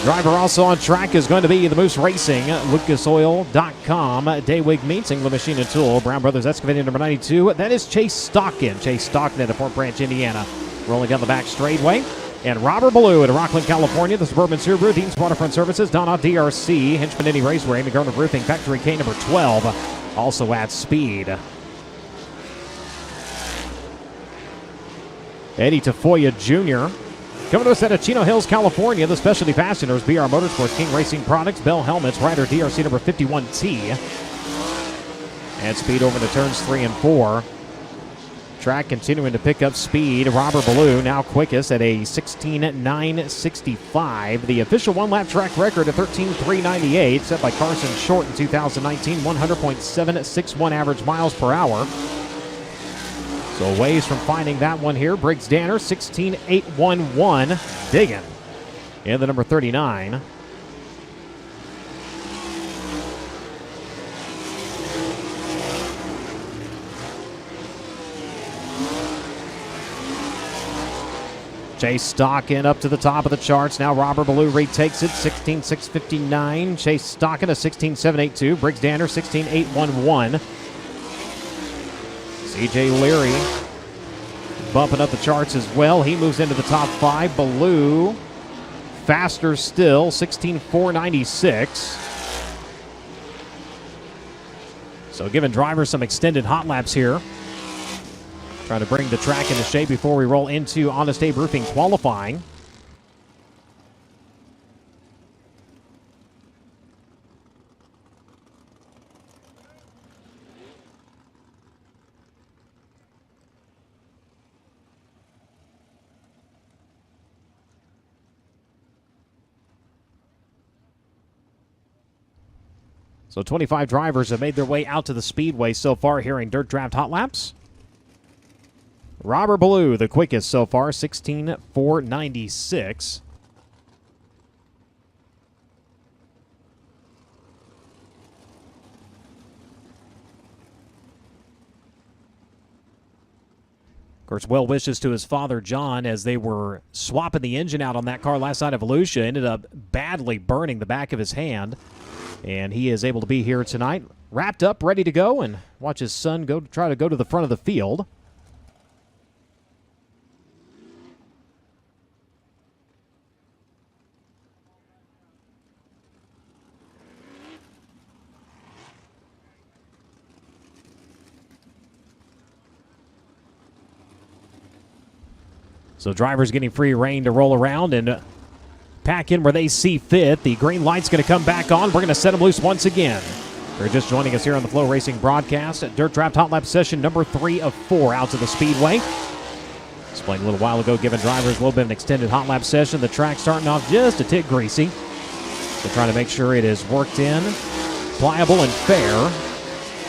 Driver also on track is going to be the Moose Racing, lucasoil.com, Daywig Meats, England Machine and Tool, Brown Brothers Excavating number 92. That is Chase Stockton. Chase Stockton at Fort Branch, Indiana, rolling down the back straightway. And Robert Ballou at Rockland, California, the Suburban Subaru, Dean's Waterfront Services, Donna DRC, Henchman Indy Raceway, McGurner Roofing, Factory K number 12, also at Speed. Eddie Tafoya Jr. Coming to us out of Chino Hills, California, the Specialty Fasteners, BR Motorsports, King Racing Products, Bell Helmets, Ryder DRC number 51T. And Speed over the turns 3 and 4. Track continuing to pick up speed. Robert Ballou now quickest at a 16.965. The official one-lap track record of 13.398, set by Carson Short in 2019, 100.761 average miles per hour. So a ways from finding that one here. Briggs Danner, 16.811, digging in the number 39. Chase Stockton up to the top of the charts. Now Robert Ballou retakes it, 16.659. Chase Stockton, a 16.782. Briggs Danner, 16.811. CJ Leary bumping up the charts as well. He moves into the top 5. Ballou faster still, 16.496. So giving drivers some extended hot laps here. Trying to bring the track into shape before we roll into Honest Abe Roofing qualifying. So 25 drivers have made their way out to the Speedway so far here in Dirt Draft Hot Laps. Robert Ballou, the quickest so far, 16.496. Of course, well wishes to his father, John, as they were swapping the engine out on that car last night of Volusia. Ended up badly burning the back of his hand. And he is able to be here tonight, wrapped up, ready to go, and watch his son try to go to the front of the field. So drivers getting free reign to roll around and pack in where they see fit. The green light's going to come back on. We're going to set them loose once again. They're just joining us here on the FloRacing broadcast at Dirt Draft Hot Lap session number 3 of 4 out to the Speedway. Explained a little while ago, giving drivers a little bit of an extended hot lap session. The track starting off just a tick greasy. So trying to make sure it is worked in, pliable and fair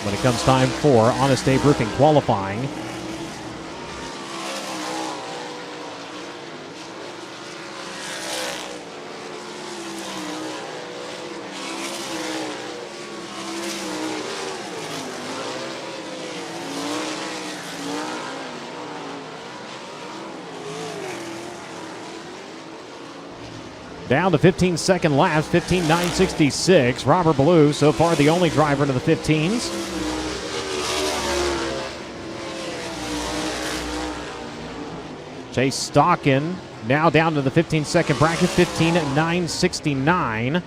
when it comes time for Honest Abe Roofing qualifying. Down to 15-second laps, 15.966. Robert Ballou, so far the only driver into the 15s. Chase Stockton now down to the 15-second bracket, 15.969.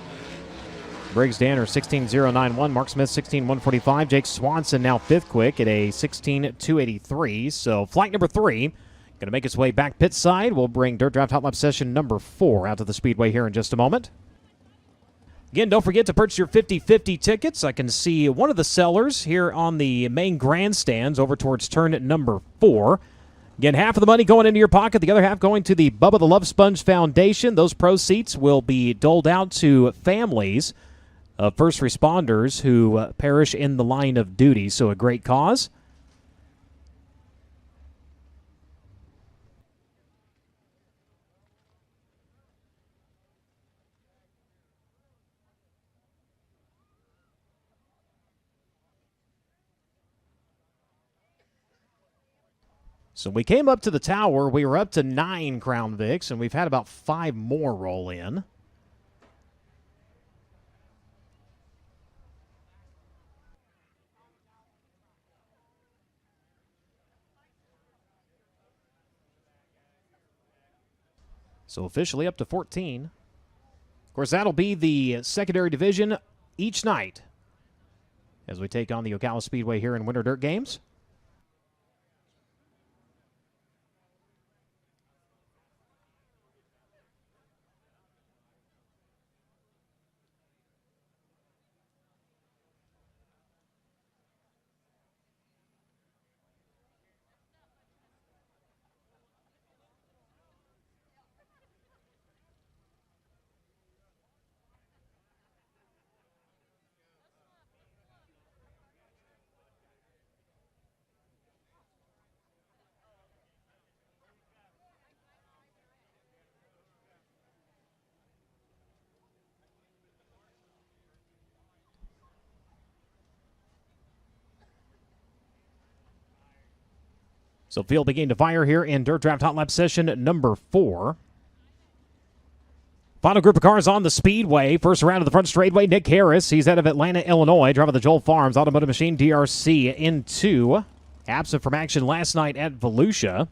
Briggs Danner, 16.091. Mark Smith, 16.145. Jake Swanson now 5th quick at a 16.283. So flight number 3. Going to make its way back pit side. We'll bring Dirt Draft Hot Lap session number 4 out to the Speedway here in just a moment. Again, don't forget to purchase your 50/50 tickets. I can see one of the sellers here on the main grandstands over towards turn number 4. Again, half of the money going into your pocket, the other half going to the Bubba the Love Sponge Foundation. Those proceeds will be doled out to families of first responders who perish in the line of duty. So a great cause. So we came up to the tower. We were up to 9 Crown Vics, and we've had about 5 more roll in. So officially up to 14. Of course, that'll be the secondary division each night as we take on the Ocala Speedway here in Winter Dirt Games. So field beginning to fire here in Dirt Draft Hot Lap session number 4. Final group of cars on the Speedway. First round of the front straightaway, Nick Harris. He's out of Atlanta, Illinois, driving the Joel Farms Automotive Machine DRC in 2. Absent from action last night at Volusia.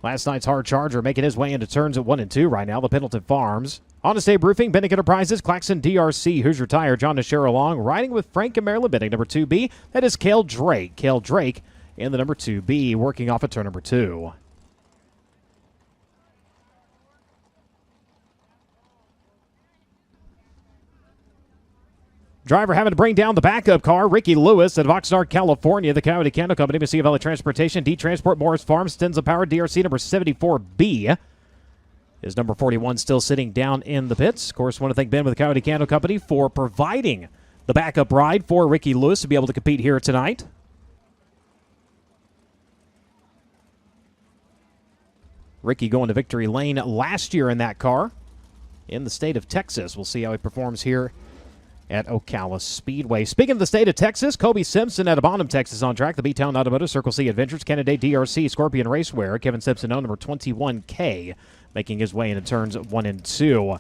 Last night's hard charger making his way into turns at 1 and 2 right now, the Pendleton Farms. On to State Roofing, Bennick Enterprises, Claxon DRC, Hoosier Tire, John Nashera along, riding with Frank and Marilyn Bennick, number 2B. That is Cale Drake. Cale Drake in the number 2B, working off at turn number 2. Driver having to bring down the backup car, Ricky Lewis at Oxnard, California. The Coyote Candle Company, Mississippi Valley Transportation, D-Transport, Morris Farms, Stenza Power, DRC number 74B. Is number 41 still sitting down in the pits. Of course, want to thank Ben with the Coyote Candle Company for providing the backup ride for Ricky Lewis to be able to compete here tonight. Ricky going to victory lane last year in that car in the state of Texas. We'll see how he performs here at Ocala Speedway. Speaking of the state of Texas, Kobe Simpson out of Bonham, Texas on track. The B-Town Automotive, Circle C Adventures, Kennedy DRC, Scorpion Racewear. Kevin Simpson on number 21K, making his way into turns 1 and 2.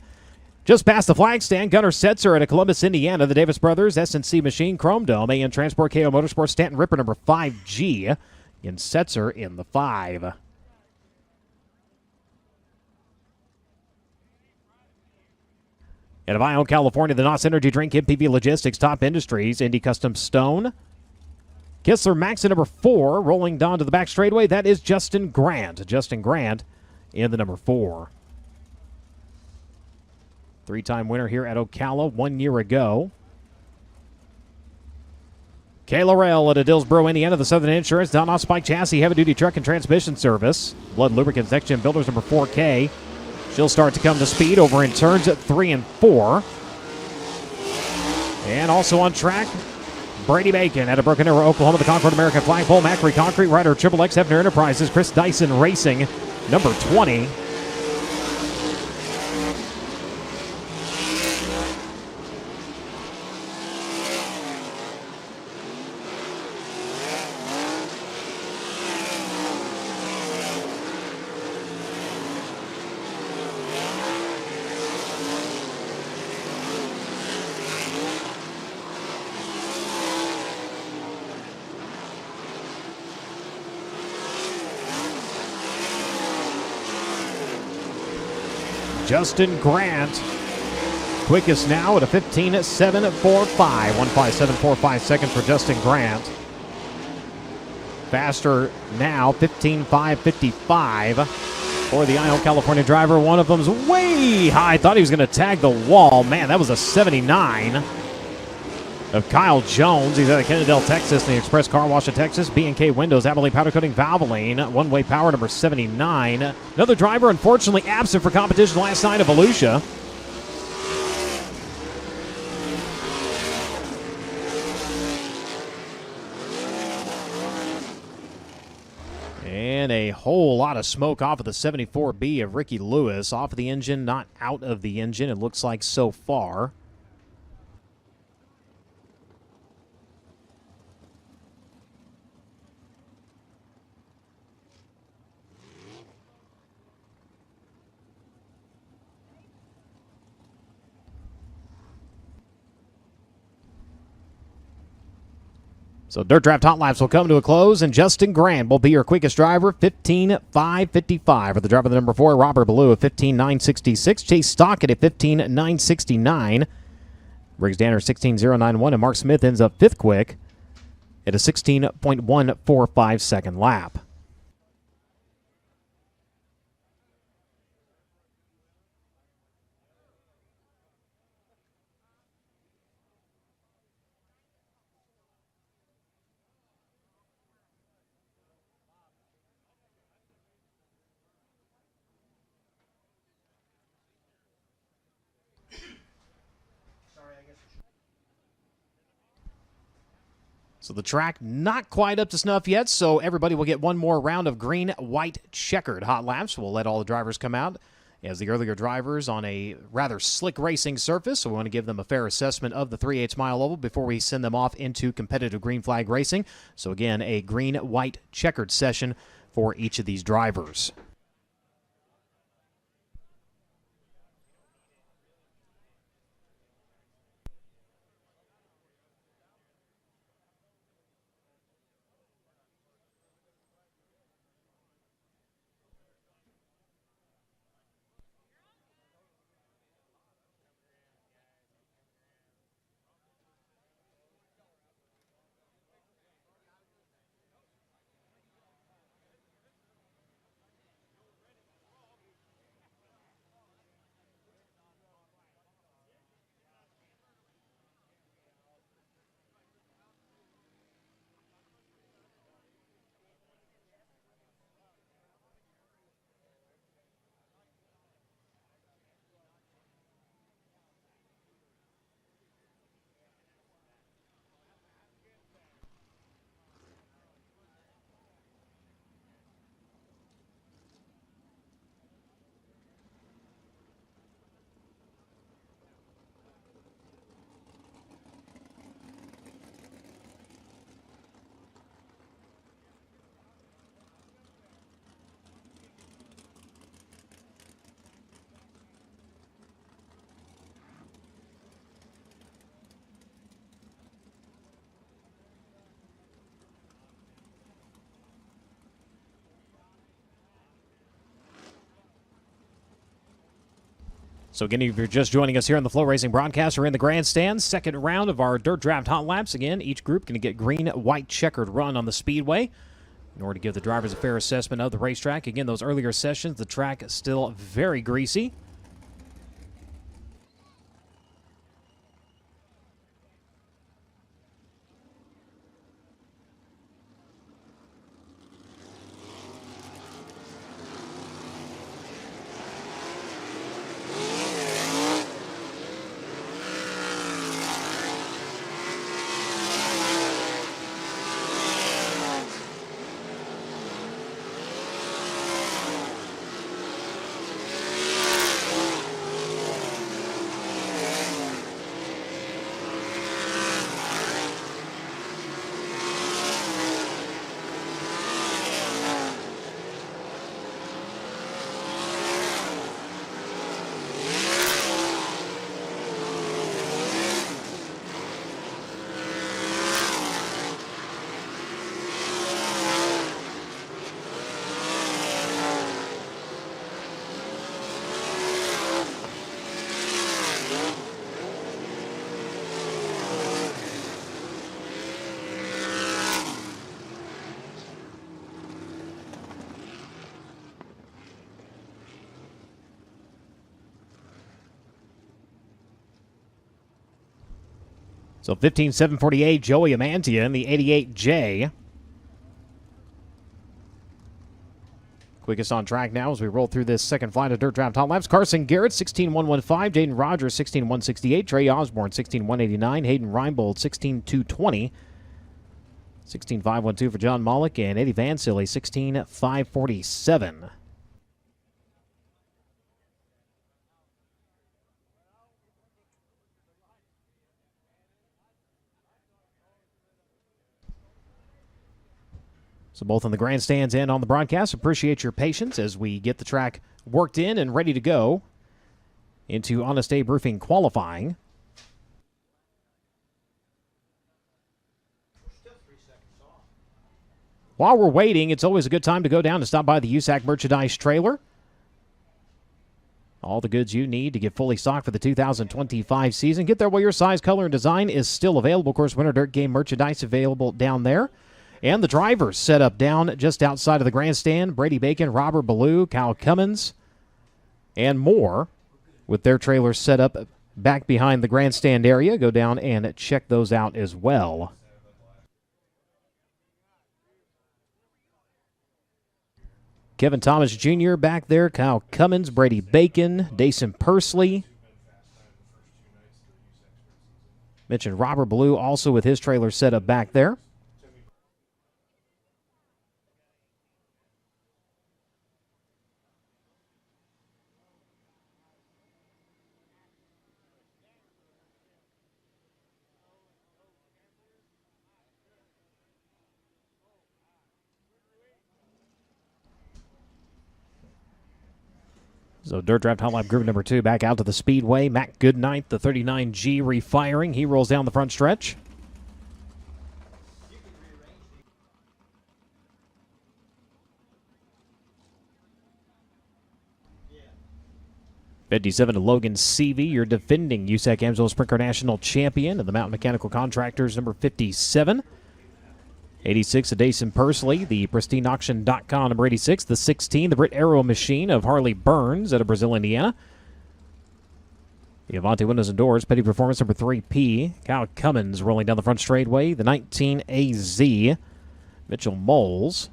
Just past the flag stand, Gunnar Setzer out of Columbus, Indiana. The Davis Brothers, S&C Machine, Chrome Dome, AN Transport, KO Motorsports, Stanton Ripper, number 5G. And Setzer in the 5. Out of Ione, California, the NOS Energy Drink, MPV Logistics, Top Industries, Indy Custom Stone. Kistler Max at number 4, rolling down to the back straightaway. That is Justin Grant. Justin Grant in the number 4. 3-time winner here at Ocala 1 year ago. Kayla Rail at Dillsboro, Indiana, the Southern Insurance, Down Off Spike Chassis, Heavy Duty Truck and Transmission Service. Blood Lubricants, Next Gen Builders, number 4K. She'll start to come to speed over in turns at 3 and 4. And also on track, Brady Bacon out of Broken Arrow, Oklahoma, the Concord American Flagpole, Macri Concrete, Rider, Triple X, Hefner Enterprises, Chris Dyson Racing, number 20. Justin Grant, quickest now at a 15.745. 15745 second for Justin Grant. Faster now, 15.555 for the Ione, California driver. One of them's way high. Thought he was going to tag the wall. Man, that was a 79 of Kyle Jones. He's out of Kennedale, Texas, in the Express Car Wash of Texas. B&K Windows, Abilene Powder Coating, Valvoline. One-way power, number 79. Another driver, unfortunately, absent for competition last night of Volusia. And a whole lot of smoke off of the 74B of Ricky Lewis. Off of the engine, not out of the engine, it looks like so far. So Dirt Draft Hot Laps will come to a close, and Justin Grant will be your quickest driver, 15.555. For the driver, the number 4, Robert Ballou at 15.966. Chase Stockett at 15.969. Briggs Danner 16.091, and Mark Smith ends up 5th quick at a 16.145 second lap. So the track not quite up to snuff yet, so everybody will get one more round of green, white, checkered hot laps. We'll let all the drivers come out as the earlier drivers on a rather slick racing surface, so we want to give them a fair assessment of the 3/8 mile oval before we send them off into competitive green flag racing. So again, a green, white, checkered session for each of these drivers. So again, if you're just joining us here on the FloRacing broadcast, we're in the grandstand, second round of our Dirt Draft Hot Laps. Again, each group going to get green, white, checkered run on the Speedway in order to give the drivers a fair assessment of the racetrack. Again, those earlier sessions, the track is still very greasy. So 15.748, Joey Amantia in the 88J. Quickest on track now as we roll through this second flight of Dirt Draft Hot Laps. Carson Garrett, 16.115. Jaden Rogers, 16.168. Trey Osborne, 16.189. Hayden Reinbold, 16.220. 16.512 for John Mollick. And Eddie Van Silly, 16.547. So both on the grandstands and on the broadcast, appreciate your patience as we get the track worked in and ready to go into Honest Abe Roofing qualifying. While we're waiting, it's always a good time to go down and stop by the USAC merchandise trailer. All the goods you need to get fully stocked for the 2025 season. Get there while your size, color, and design is still available. Of course, Winter Dirt Game merchandise available down there. And the drivers set up down just outside of the grandstand. Brady Bacon, Robert Ballou, Kyle Cummins, and more with their trailers set up back behind the grandstand area. Go down and check those out as well. Kevin Thomas Jr. back there, Kyle Cummins, Brady Bacon, Dason Pursley. Mentioned Robert Ballou also with his trailer set up back there. So Dirt Draft Hot Lap Group number 2 back out to the Speedway. Matt Goodnight, the 39G refiring. He rolls down the front stretch. '57 to Logan Seavey, your defending USAC Amsoil Sprint Car National Champion, and the Mountain Mechanical Contractors number 57. 86, a Dason Pursley, the pristineauction.com number 86. The 16, the Brit Aero Machine of Harley Burns out of Brazil, Indiana. The Avante Windows and Doors, Petty Performance number 3P. Kyle Cummins rolling down the front straightaway. The 19 AZ, Mitchell Moles.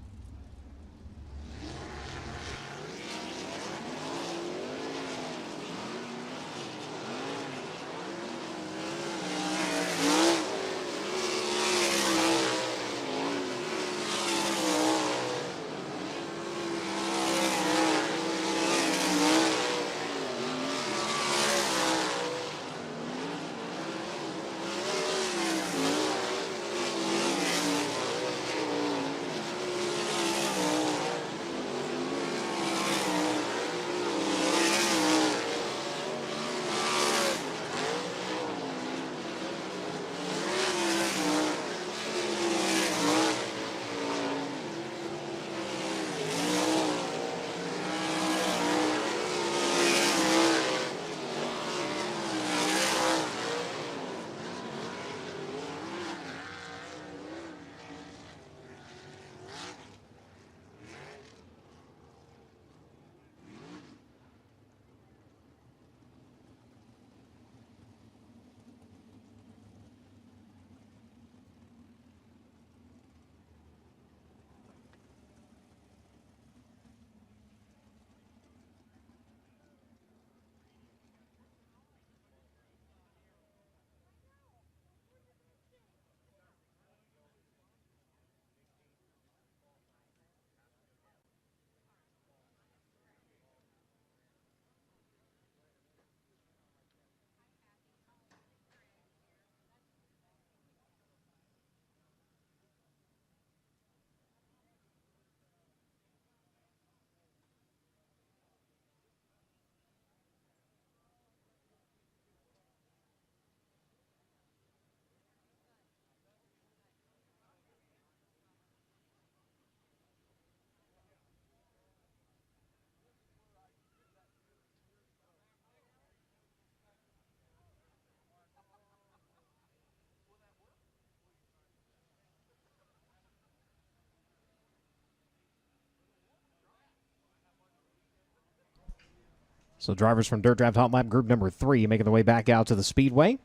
So drivers from Dirt Draft Hot Lap Group number 3 making their way back out to the Speedway.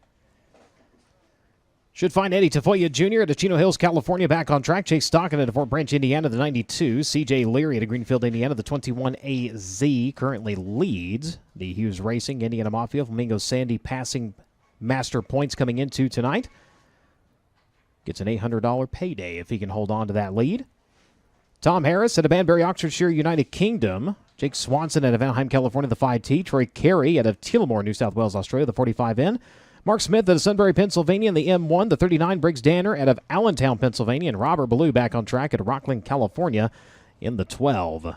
Should find Eddie Tafoya Jr. at Chino Hills, California, back on track. Chase Stockton at Fort Branch, Indiana, the 92. C.J. Leary at Greenfield, Indiana, the 21AZ currently leads the Hughes Racing Indiana Mafia. Flamingo Sandy passing master points coming into tonight. Gets an $800 payday if he can hold on to that lead. Tom Harris at Banbury, Oxfordshire, United Kingdom. Jake Swanson out of Anaheim, California, the 5T. Troy Carey out of Tillamore, New South Wales, Australia, the 45N. Mark Smith out of Sunbury, Pennsylvania, in the M1. The 39, Briggs Danner out of Allentown, Pennsylvania. And Robert Ballou back on track at Rockland, California, in the 12.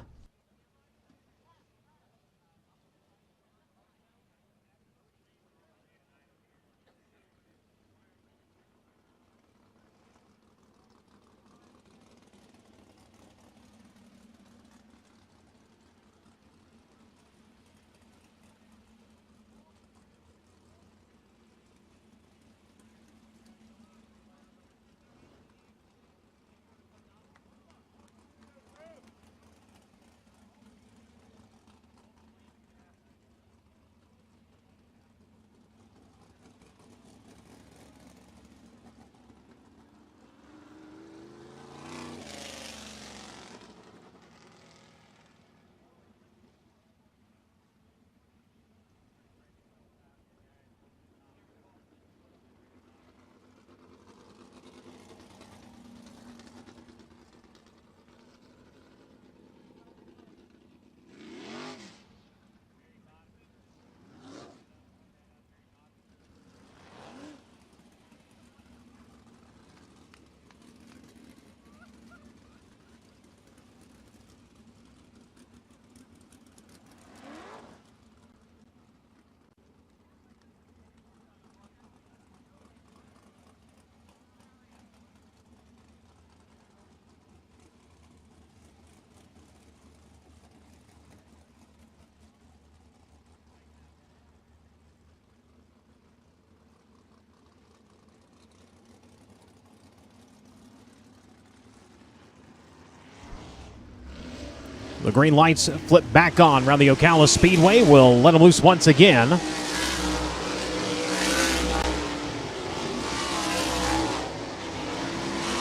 The green lights flip back on around the Ocala Speedway. We'll let them loose once again.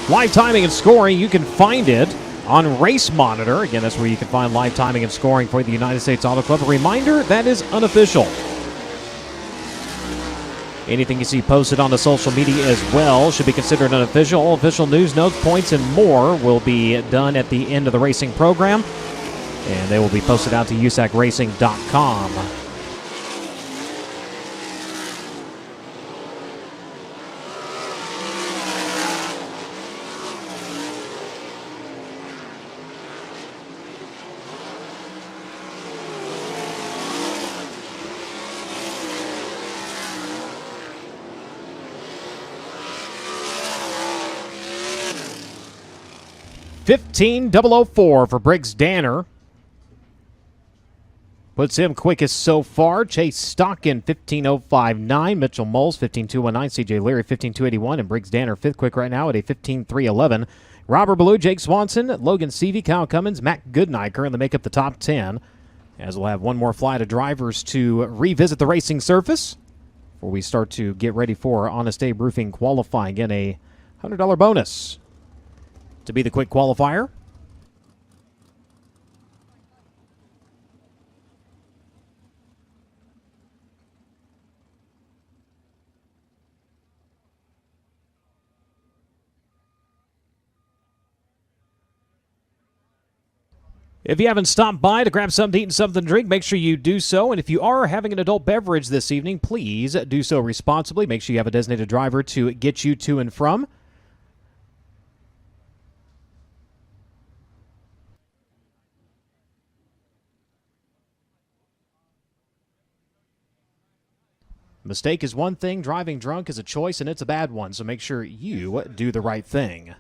Live timing and scoring, you can find it on Race Monitor. Again, that's where you can find live timing and scoring for the United States Auto Club. A reminder, that is unofficial. Anything you see posted on the social media as well should be considered unofficial. All official news, notes, points, and more will be done at the end of the racing program, and they will be posted out to USACRacing.com. $15,004 for Briggs Danner. Puts him quickest so far. Chase Stockin, 15.059. Mitchell Moles, 15.219. CJ Leary, 15.281. And Briggs Danner, fifth quick right now at a 15.311. Robert Ballou, Jake Swanson, Logan Seavey, Kyle Cummins, Matt Goodnight currently make up the top 10. As we'll have one more flight of drivers to revisit the racing surface before we start to get ready for Honest Abe Roofing qualifying. Again, a $100 bonus to be the quick qualifier. If you haven't stopped by to grab something to eat and something to drink, make sure you do so. And if you are having an adult beverage this evening, please do so responsibly. Make sure you have a designated driver to get you to and from. Mistake is one thing, driving drunk is a choice, and it's a bad one, so make sure you do the right thing.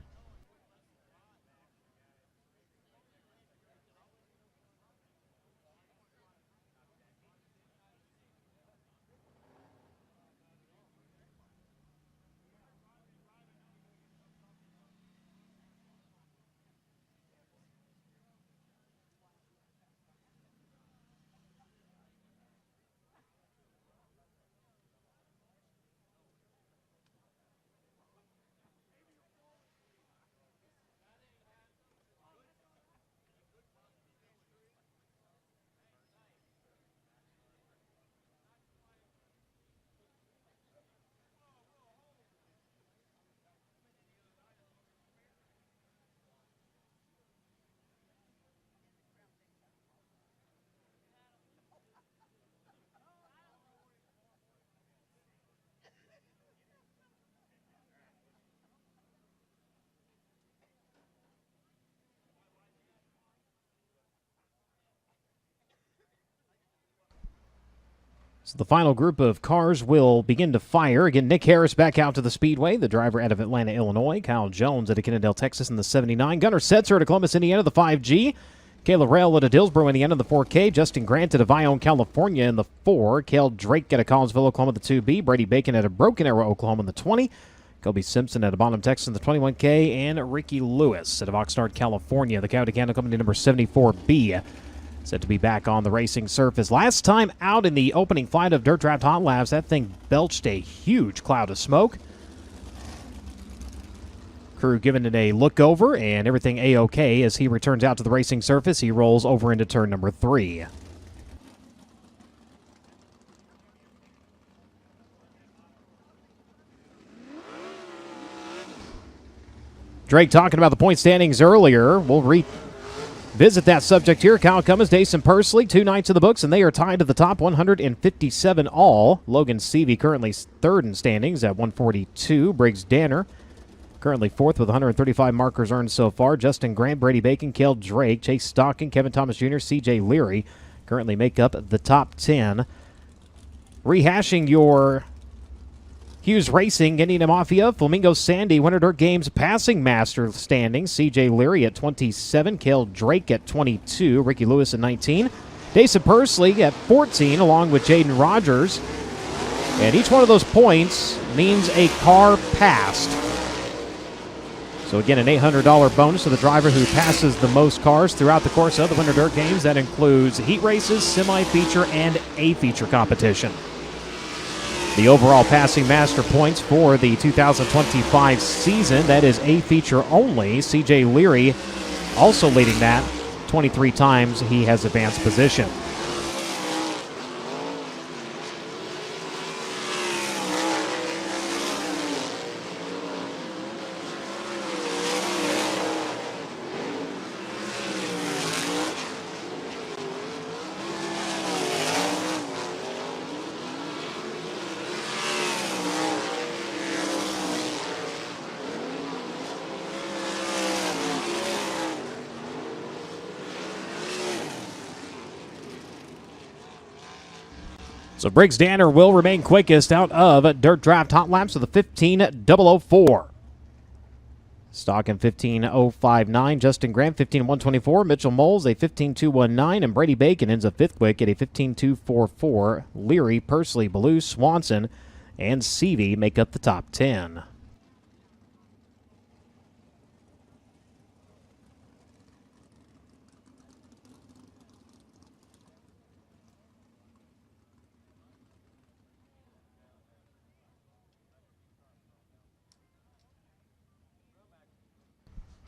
So the final group of cars will begin to fire. Again, Nick Harris back out to the Speedway, the driver out of Atlanta, Illinois. Kyle Jones out of Kennedale, Texas in the 79. Gunnar Setzer out of Columbus, Indiana, the 5G. Kayla Rail out of Dillsboro, Indiana, the 4K. Justin Grant out of Ione, California in the 4. Cale Drake out of Collinsville, Oklahoma, the 2B. Brady Bacon out of Broken Arrow, Oklahoma in the 20. Kobe Simpson out of Bonham, Texas in the 21K. And Ricky Lewis out of Oxnard, California, the Coyote Candle Company number 74B. Set to be back on the racing surface. Last time out in the opening flight of Dirt Draft Hot Laps, that thing belched a huge cloud of smoke. Crew giving it a look over, and everything A-OK as he returns out to the racing surface. He rolls over into turn number 3. Drake talking about the point standings earlier. We'll revisit that subject here. Kyle Cummins, Dason Pursley, 2 nights in the books, and they are tied to the top 157 all. Logan Seavey currently third in standings at 142. Briggs Danner currently fourth with 135 markers earned so far. Justin Grant, Brady Bacon, Cale Drake, Chase Stockin, Kevin Thomas Jr., C.J. Leary currently make up the top 10. Rehashing your Hughes Racing, Indiana Mafia, Flamingo Sandy, Winter Dirt Games Passing Master standings. C.J. Leary at 27, Cale Drake at 22, Ricky Lewis at 19, Dason Pursley at 14, along with Jaden Rogers. And each one of those points means a car passed. So again, an $800 bonus to the driver who passes the most cars throughout the course of the Winter Dirt Games. That includes heat races, semi-feature, and A-feature competition. The overall passing master points for the 2025 season, that is A-feature only. CJ Leary also leading that. 23 times he has advanced position. So Briggs Danner will remain quickest out of Dirt Draft Hot Laps with a 15.004. Stock in 15.059. Justin Grant, 15.124. Mitchell Moles, a 15.219. And Brady Bacon ends up fifth quick at a 15.244. Leary, Pursley, Ballou, Swanson, and Seavey make up the top 10.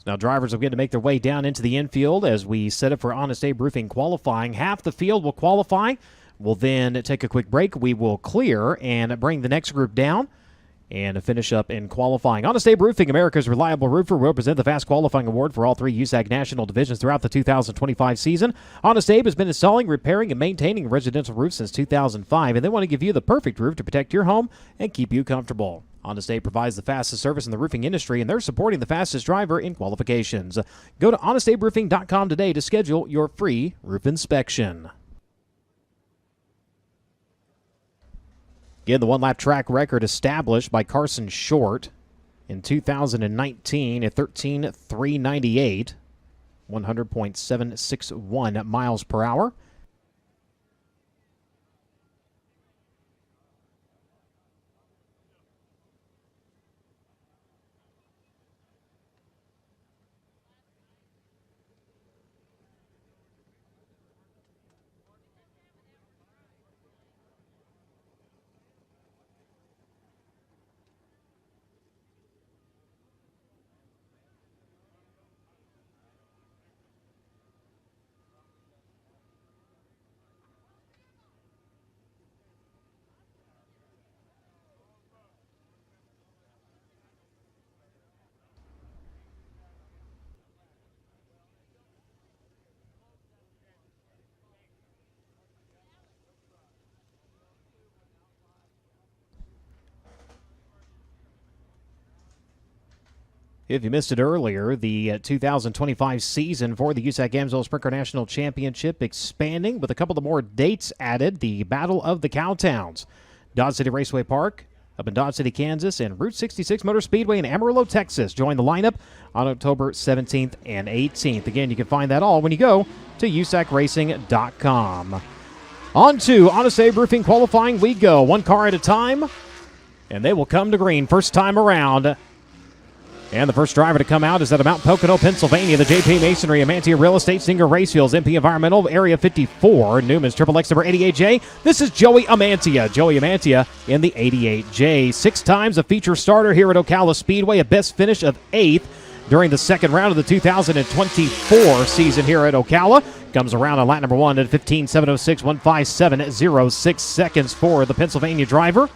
Now drivers will get to make their way down into the infield as we set up for Honest Abe Roofing qualifying. Half the field will qualify. We'll then take a quick break. We will clear and bring the next group down and finish up in qualifying. Honest Abe Roofing, America's reliable roofer, will present the Fast Qualifying Award for all three USAC national divisions throughout the 2025 season. Honest Abe has been installing, repairing, and maintaining residential roofs since 2005, and they want to give you the perfect roof to protect your home and keep you comfortable. Honest Abe provides the fastest service in the roofing industry, and they're supporting the fastest driver in qualifications. Go to honestaberoofing.com today to schedule your free roof inspection. Again, the one-lap track record established by Carson Short in 2019 at 13.398, 100.761 miles per hour. If you missed it earlier, the 2025 season for the USAC Amsoil Sprint Car National Championship expanding with a couple of more dates added. The Battle of the Cowtowns. Dodge City Raceway Park up in Dodge City, Kansas, and Route 66 Motor Speedway in Amarillo, Texas. Join the lineup on October 17th and 18th. Again, you can find that all when you go to USACRacing.com. On to Honest Abe Roofing qualifying we go. One car at a time, and they will come to green first time around. And the first driver to come out is out of Mount Pocono, Pennsylvania. The JP Masonry, Amantia Real Estate, Singer Racefields, MP Environmental, Area 54, Newman's Triple X number 88J. This is Joey Amantia. Joey Amantia in the 88J. 6 times a feature starter here at Ocala Speedway. A best finish of 8th during the second round of the 2024 season here at Ocala. Comes around on lap number 1 at 15.706, 157.06 seconds for the Pennsylvania driver.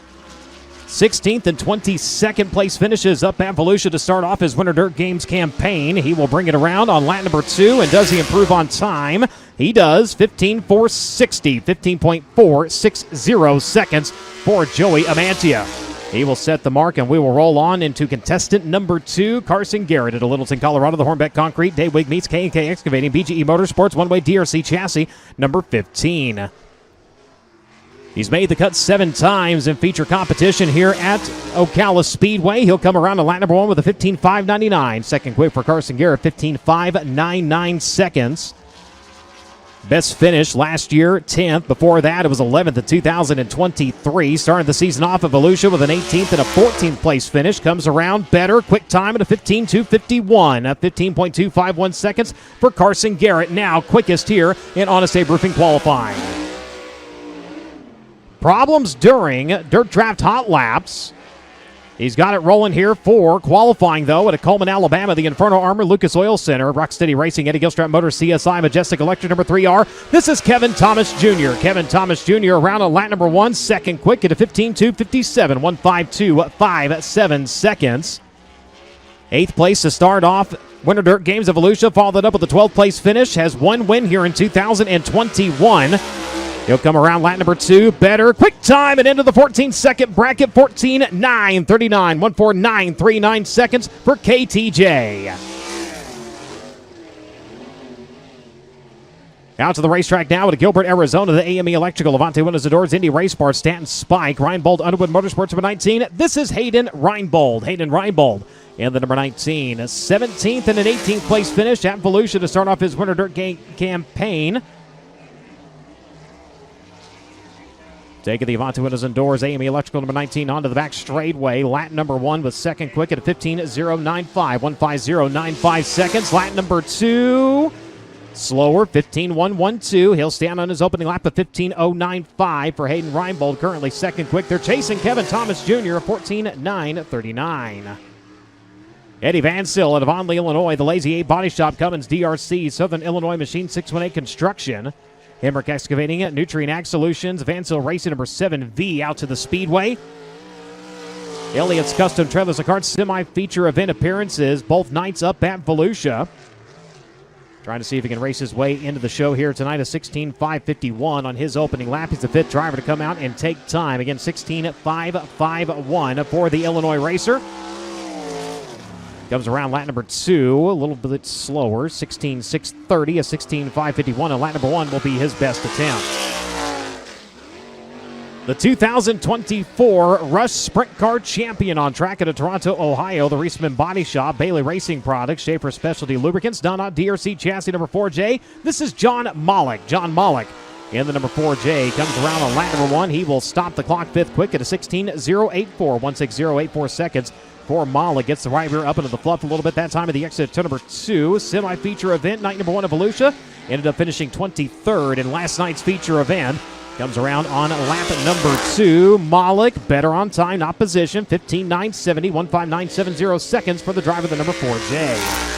16th and 22nd place finishes up at Volusia to start off his Winter Dirt Games campaign. He will bring it around on lap number 2, and does he improve on time? He does. 15.460, 15.460 seconds for Joey Amantia. He will set the mark, and we will roll on into contestant number 2, Carson Garrett at Littleton, Colorado. The Hornbeck Concrete, Daywig meets K&K Excavating, BGE Motorsports, one-way DRC chassis, number 15. He's made the cut 7 times in feature competition here at Ocala Speedway. He'll come around to lap number 1 with a 15.599. Second quick for Carson Garrett, 15.599 seconds. Best finish last year, 10th. Before that, it was 11th in 2023. Started the season off at Volusia with an 18th and a 14th place finish. Comes around better, quick time at a 15.251. 15.251 seconds for Carson Garrett. Now quickest here in Honest Abe Roofing qualifying. Problems during Dirt Draft Hot Laps. He's got it rolling here for qualifying, though, at Coleman, Alabama. The Inferno Armor, Lucas Oil Center, Rocksteady Racing, Eddie Gilstrap Motors, CSI, Majestic Electric, number 3R. This is Kevin Thomas Jr. Kevin Thomas Jr. around on lap number 1, second quick at a 15.257, 152.57 seconds. 8th place to start off Winter Dirt Games of Volusia, followed up with a 12th place finish. Has one win here in 2021. He'll come around lap number 2, better, quick time, and into the 14-second bracket, 14.939, 14939 seconds for KTJ. Out to the racetrack now at Gilbert, Arizona. The AME Electrical, Levante Windows and Doors, Indy Race Bar, Stanton Spike, Reinbold, Underwood Motorsports, number 19. This is Hayden Reinbold. Hayden Reinbold in the number 19. A 17th and an 18th place finish at Volusia to start off his Winter Dirt campaign. Taking the Avante Windows and Doors, AME Electrical, number 19, onto the back straightaway. Lap number 1 was second quick at a 15.095, 150.95 seconds. Lap number 2, slower, 15.112. He'll stand on his opening lap of 15.095 for Hayden Reinbold, currently second quick. They're chasing Kevin Thomas Jr. at 14.939. Eddie Van Sill out of Onley, Illinois. The Lazy 8 Body Shop, Cummins DRC, Southern Illinois Machine 618 Construction. Hemrick Excavating, Nutrien Ag Solutions, Vansell Racing, number 7V out to the Speedway. Elliott's Custom Trailers and Carts semi-feature event appearances both nights up at Volusia. Trying to see if he can race his way into the show here tonight. A 16.551 on his opening lap. He's the 5th driver to come out and take time. Again, 16.551 for the Illinois racer. Comes around lap number 2, a little bit slower, 16.630, a 16.551, and lap number 1 will be his best attempt. The 2024 Rush Sprint Car Champion on track at Toronto, Ohio, the Reisman Body Shop, Bailey Racing Products, Schaefer Specialty Lubricants, Donut DRC Chassis number 4J. This is John Mollick. John Mollick in the number 4J comes around on lap number 1. He will stop the clock 5th quick at a 16.084, 16084 seconds. For Mollick, gets the right rear up into the fluff a little bit. That time at the exit to number 2. Semi-feature event, night number 1 of Volusia. Ended up finishing 23rd in last night's feature event. Comes around on lap number 2. Mollick, better on time, not position. 15.970, 15970 seconds for the driver, the number 4J.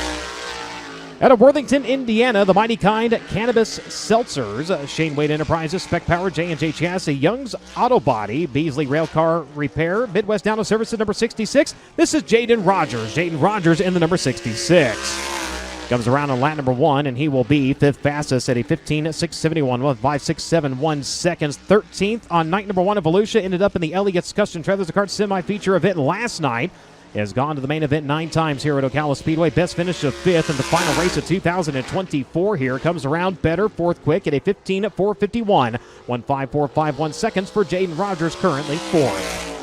Out of Worthington, Indiana, the Mighty Kind Cannabis Seltzers, Shane Wade Enterprises, Spec Power, J&J Chassis, Young's Auto Body, Beasley Railcar Repair, Midwest Down Services, number 66. This is Jaden Rogers. Jaden Rogers in the number 66. Comes around on lap number 1, and he will be 5th fastest at a 15.671, 15671 seconds. 13th on night number 1 of Volusia. Ended up in the Elliott's Custom Trailers and Carts semi-feature event last night. Has gone to the main event 9 times here at Ocala Speedway. Best finish of 5th in the final race of 2024 here. Comes around better, 4th quick at a 15.451, 15451 seconds for Jaden Rogers, currently 4th.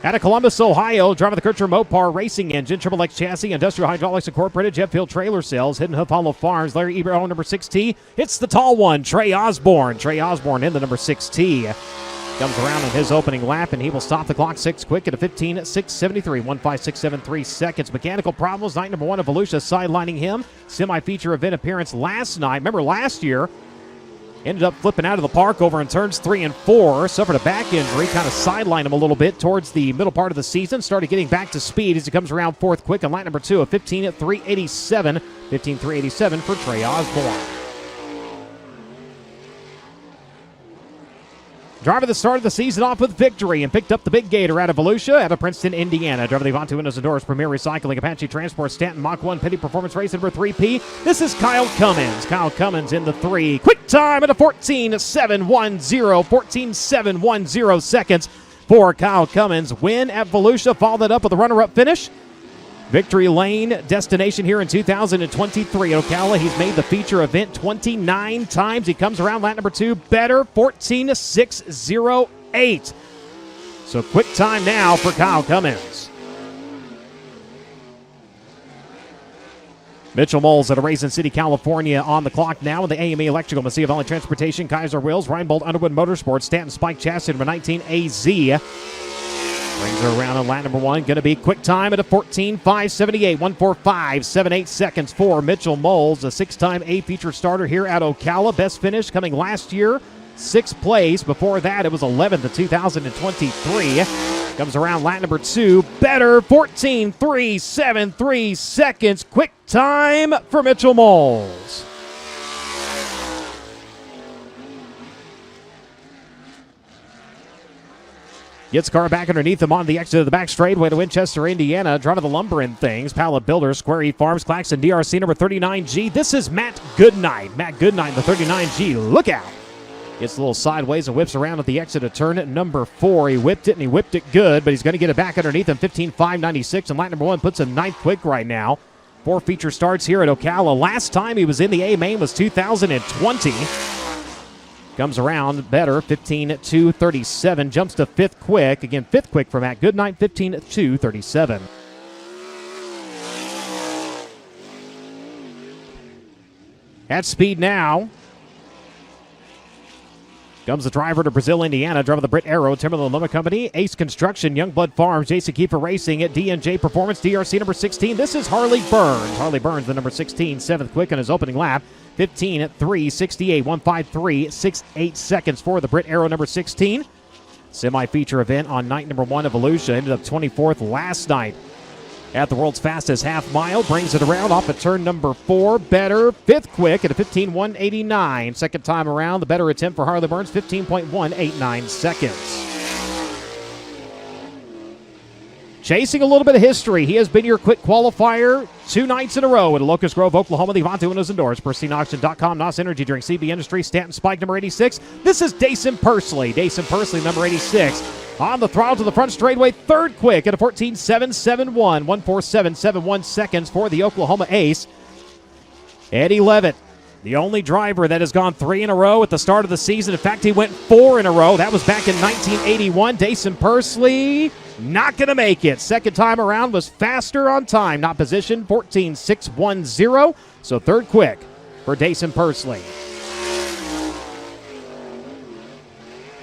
Out of Columbus, Ohio, driving the Kircher Mopar Racing Engine, Triple X Chassis, Industrial Hydraulics Incorporated, Jeff Hill Trailer Sales, Hidden Hoof Hollow Farms, Larry Ebert, number 6T. It's the tall one, Trey Osborne. Trey Osborne in the number 6T. Comes around on his opening lap, and he will stop the clock 6 quick at a 15.673, 15673 seconds. Mechanical problems, night number 1 of Volusia sidelining him. Semi-feature event appearance last night. Remember last year, ended up flipping out of the park over in turns 3 and 4. Suffered a back injury, kind of sidelined him a little bit towards the middle part of the season. Started getting back to speed as he comes around 4th quick on lap number 2 of 15.387, 15.387 for Trey Osborne. Driver that started the season off with victory and picked up the big gator out of Volusia, out of Princeton, Indiana. Driver the Avante Windows and Doors, Premier Recycling, Apache Transport, Stanton, Mach 1, Petty Performance Race, number 3P. This is Kyle Cummins. Kyle Cummins in the 3. Quick time at a 14.710, 14.710 seconds for Kyle Cummins. Win at Volusia, followed up with a runner-up finish. Victory Lane destination here in 2023 at Ocala. He's made the feature event 29 times. He comes around lap number 2 better, 14.608. So quick time now for Kyle Cummins. Mitchell Moles out of Raisin City, California on the clock now with the AME Electrical, Mesilla Valley Transportation, Kaiser Wheels, Reinbold Underwood Motorsports, Stanton Spike Chassis, number 19 AZ. Brings her around on lap number 1. Going to be quick time at a 14.578, 1:45.78 seconds for Mitchell Moles, a 6-time A feature starter here at Ocala. Best finish coming last year, 6th place. Before that, it was 11th in 2023. Comes around lap number 2. Better, 14.373 seconds. Quick time for Mitchell Moles. Gets car back underneath him on the exit of the back straightaway to Winchester, Indiana. Driving the lumber in things. Pallet Builder, Square E Farms, Claxton DRC number 39G. This is Matt Goodnight. Matt Goodnight, the 39G. Look out. Gets a little sideways and whips around at the exit of turn number 4. He whipped it, and he whipped it good, but he's going to get it back underneath him. 15.596, and lap number 1 puts him 9th quick right now. 4 feature starts here at Ocala. Last time he was in the A-Main was 2020. Comes around better, 15.237. Jumps to 5th quick. Again, 5th quick for Matt Goodnight, 15.237. At speed now comes the driver to Brazil, Indiana. Driver the Britt Arrow, Timberland Lumber Company, Ace Construction, Youngblood Farms, Jason Kiefer Racing at DNJ Performance, DRC number 16. This is Harley Burns. Harley Burns, the number 16, 7th quick on his opening lap. 15.368, 1:53.68 seconds for the Britt Arrow number 16. Semi-feature event on night number 1 of Volusia. Ended up 24th last night at the world's fastest half mile. Brings it around off of turn number 4. Better, 5th quick at a 15.189. Second time around, the better attempt for Harley Burns, 15.189 seconds. Chasing a little bit of history. He has been your quick qualifier 2 nights in a row at Locust Grove, Oklahoma. The Avante Windows and Doors, PristineAuction.com, NOS Energy Drink, CB Industries, Stanton Spike, number 86. This is Dason Pursley. Dason Pursley, number 86. On the throttle to the front straightaway, 3rd quick at a 14.771, 1:47.71 seconds for the Oklahoma Ace. Eddie Levitt, the only driver that has gone 3 in a row at the start of the season. In fact, he went 4 in a row. That was back in 1981. Dason Pursley not going to make it. Second time around was faster on time, not position, 14.610. So 3rd quick for Dason Pursley.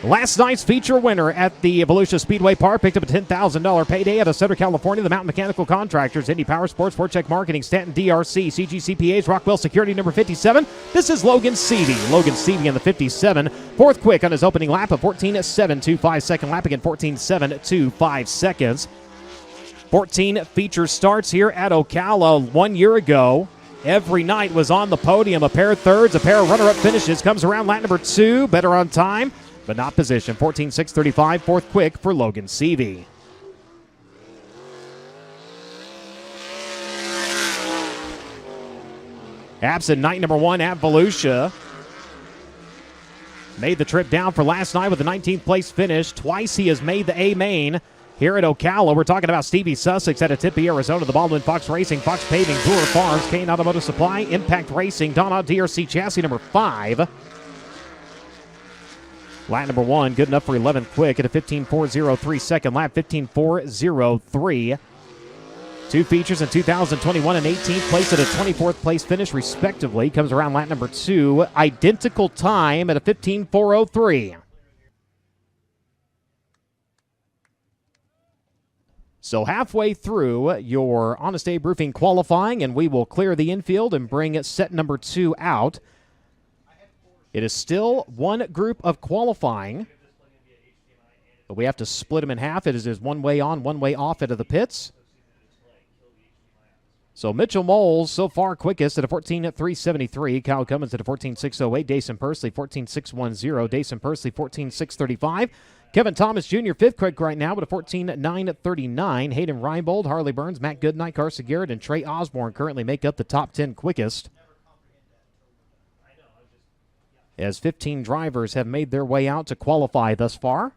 Last night's feature winner at the Volusia Speedway Park picked up a $10,000 payday out of Southern California. The Mountain Mechanical Contractors, Indy Power Sports, ForCheck Marketing, Stanton DRC, CGCPA's, Rockwell Security, number 57. This is Logan Seavey. Logan Seavey in the 57. 4th quick on his opening lap of 14.725. Second lap again, 14.725 seconds. 14 feature starts here at Ocala 1 year ago. Every night was on the podium. A pair of thirds, a pair of runner-up finishes. Comes around lap number 2. Better on time, but not position. 14.635, 4th quick for Logan Seavey. Absent night number 1 at Volusia. Made the trip down for last night with a 19th place finish. Twice he has made the A-Main here at Ocala. We're talking about Stevie Sussex out of Tempe, Arizona, the Baldwin, Fox Racing, Fox Paving, Brewer Farms, Kane Automotive Supply, Impact Racing, Donna DRC Chassis number 5. Lap number 1, good enough for 11th quick at a 15.403. Second lap, 15.403. 2 features in 2021 and 18th place at a 24th place finish, respectively. Comes around lap number 2, identical time at a 15.403. So halfway through your Honest Abe Roofing qualifying, and we will clear the infield and bring set number 2 out. It is still one group of qualifying, but we have to split them in half. It is one way on, one way off into the pits. So Mitchell Moles so far quickest at a 14.373. Kyle Cummins at a 14.608. Dason Pursley 14.610. Dason Pursley 14.635. Kevin Thomas Jr. 5th quick right now with a 14.939. Hayden Reinbold, Harley Burns, Matt Goodnight, Carson Garrett, and Trey Osborne currently make up the top 10 quickest, as 15 drivers have made their way out to qualify thus far.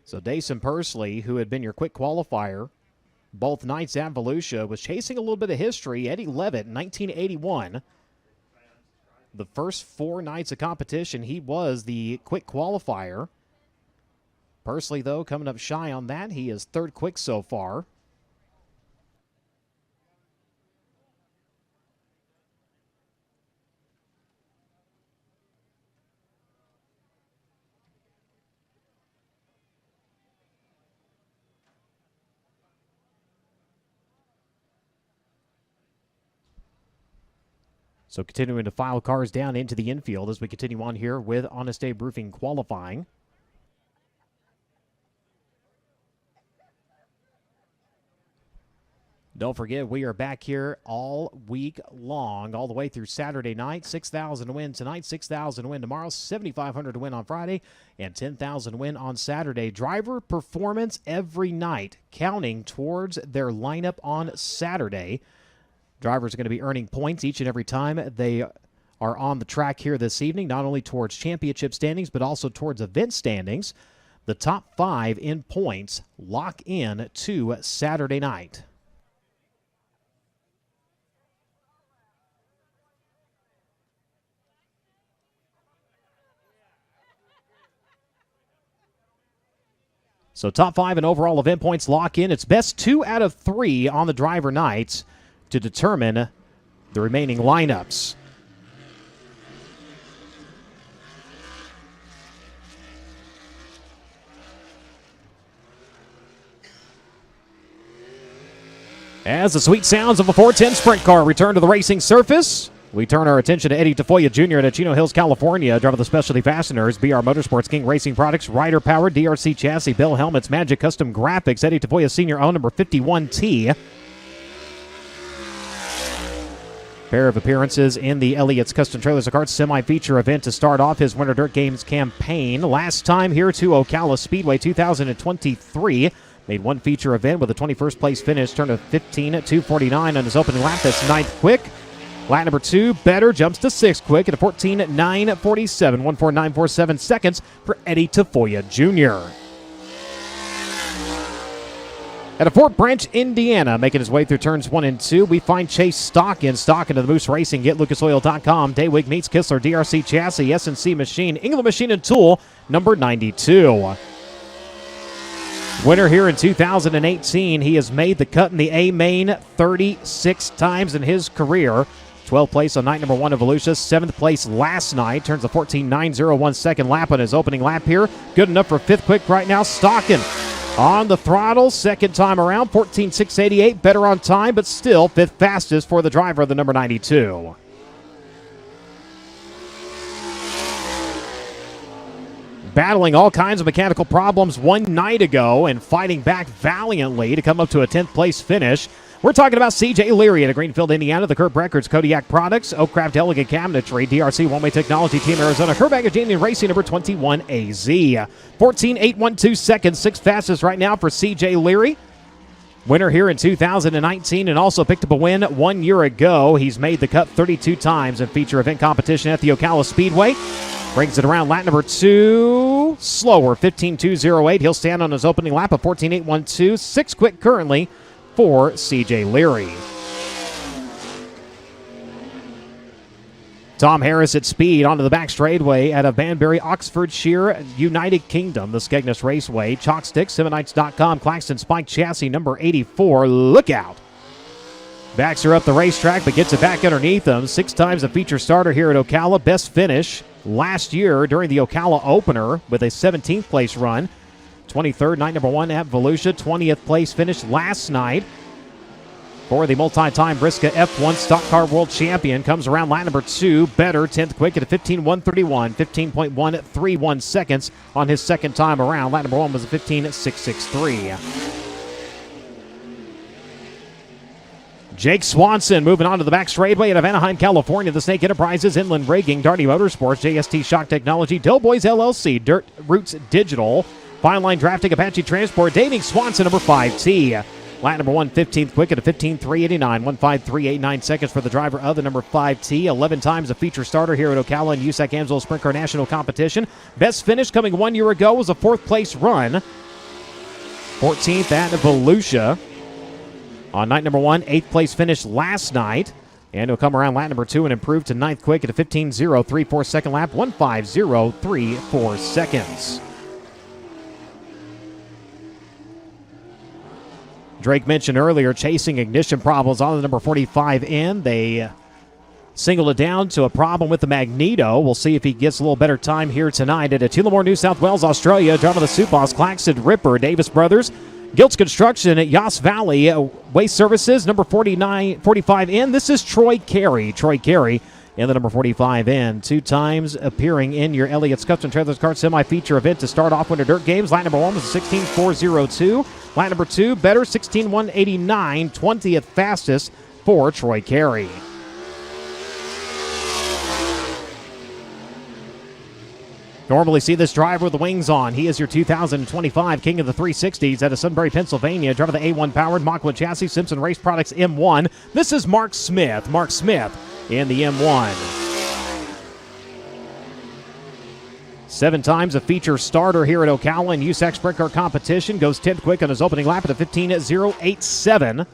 So Dason Pursley, who had been your quick qualifier both nights at Volusia, was chasing a little bit of history. Eddie Levitt, 1981. The first 4 nights of competition, he was the quick qualifier. Pursley, though, coming up shy on that. He is 3rd quick so far. So continuing to file cars down into the infield as we continue on here with Honest Abe Roofing qualifying. Don't forget, we are back here all week long, all the way through Saturday night. 6,000 to win tonight, 6,000 to win tomorrow, 7,500 to win on Friday, and 10,000 to win on Saturday. Driver performance every night, counting towards their lineup on Saturday. Drivers are going to be earning points each and every time they are on the track here this evening, not only towards championship standings, but also towards event standings. The top 5 in points lock in to Saturday night. So top 5 in overall event points lock in. It's best 2 out of 3 on the driver nights to determine the remaining lineups. As the sweet sounds of a 410 sprint car return to the racing surface, we turn our attention to Eddie Tafoya Jr. at Chino Hills, California, driver of the Specialty Fasteners, BR Motorsports, King Racing Products, Rider Power, DRC Chassis, Bell Helmets, Magic Custom Graphics. Eddie Tafoya Sr. owned number 51T. Pair of appearances in the Elliott's Custom Trailers and Carts semi-feature event to start off his Winter Dirt Games campaign. Last time here to Ocala Speedway 2023. Made 1 feature event with a 21st place finish, turned a 15.249 on his opening lap. That's 9th quick. Lap number 2, better, jumps to 6th quick at a 14.947, 14947 seconds for Eddie Tafoya Jr. At a Fort Branch, Indiana, making his way through turns 1 and 2, we find Chase Stockin to the Moose Racing. GetLucasOil.com. Daywig meets Kistler, DRC Chassis, SNC Machine, England Machine and Tool, number 92. Winner here in 2018. He has made the cut in the A-Main 36 times in his career. 12th place on night number 1 of Volusia. 7th place last night. Turns a 14.901 second lap on his opening lap here. Good enough for 5th quick right now. Stockin on the throttle, 2nd time around. 14.688. Better on time, but still 5th fastest for the driver of the number 92. Battling all kinds of mechanical problems one night ago and fighting back valiantly to come up to a 10th place finish. We're talking about C.J. Leary out of Greenfield, Indiana, the Curb Records, Kodiak Products, Oakcraft Elegant Cabinetry, DRC One-Way Technology, Team Arizona, Curb Magazine Racing, number 21AZ. 14.812 seconds, 6th fastest right now for C.J. Leary. Winner here in 2019 and also picked up a win 1 year ago. He's made the cut 32 times in feature event competition at the Ocala Speedway. Brings it around lap number 2. Slower, 15.208. He'll stand on his opening lap of 14.812. 6th quick currently for C.J. Leary. Tom Harris at speed onto the back straightaway out of Banbury, Oxfordshire, United Kingdom, the Skegness Raceway. Chalkstick, Simonites.com, Claxton Spike Chassis, number 84. Look out. Backs her up the racetrack, but gets it back underneath him. 6 times a feature starter here at Ocala. Best finish last year during the Ocala opener with a 17th place run. 23rd, night number 1 at Volusia. 20th place finish last night for the multi-time Brisca F1 Stock Car World Champion. Comes around lap number 2. Better, 10th quick at a 15.131. 15.131 seconds on his 2nd time around. Lap number 1 was a 15.663. Jake Swanson moving on to the back straightaway out of Anaheim, California. The Snake Enterprises, Inland Rigging, Darty Motorsports, JST Shock Technology, Doughboys LLC, Dirt Roots Digital, Fine Line Drafting, Apache Transport, Daving Swanson, number 5T. Lap number 1, 15th quick at a 15.389, 15389 seconds for the driver of the number 5T. 11 times a feature starter here at Ocala and USAC Amsoil Sprint Car National Competition. Best finish coming 1 year ago was a 4th place run. 14th at Volusia. On night number 1, 8th place finish last night. And he'll come around lap number 2 and improve to 9th quick at a 15.034 second lap, 15034 seconds. Drake mentioned earlier chasing ignition problems on the number 45 in. They singled it down to a problem with the magneto. We'll see if he gets a little better time here tonight at Tullamore, New South Wales, Australia. Driving the Suit Boss, Claxton Ripper, Davis Brothers, Giltz Construction at Yoss Valley Waste Services, number 45 in. This is Troy Carey. Troy Carey in the number 45 in. 2 times appearing in your Elliott's Custom Trailers Kart semi-feature event to start off Winter Dirt Games. Lap number 1 was a 16.402. Lap number 2, better, 16.189. 20th fastest for Troy Carey. Normally see this driver with the wings on. He is your 2025 King of the 360s out of Sunbury, Pennsylvania. Driving the A1-powered Machwood chassis, Simpson Race Products M1. This is Mark Smith. Mark Smith in the M1. 7 times a feature starter here at Ocala in USAC Sprint Car competition. Goes 10th quick on his opening lap at a 15.087.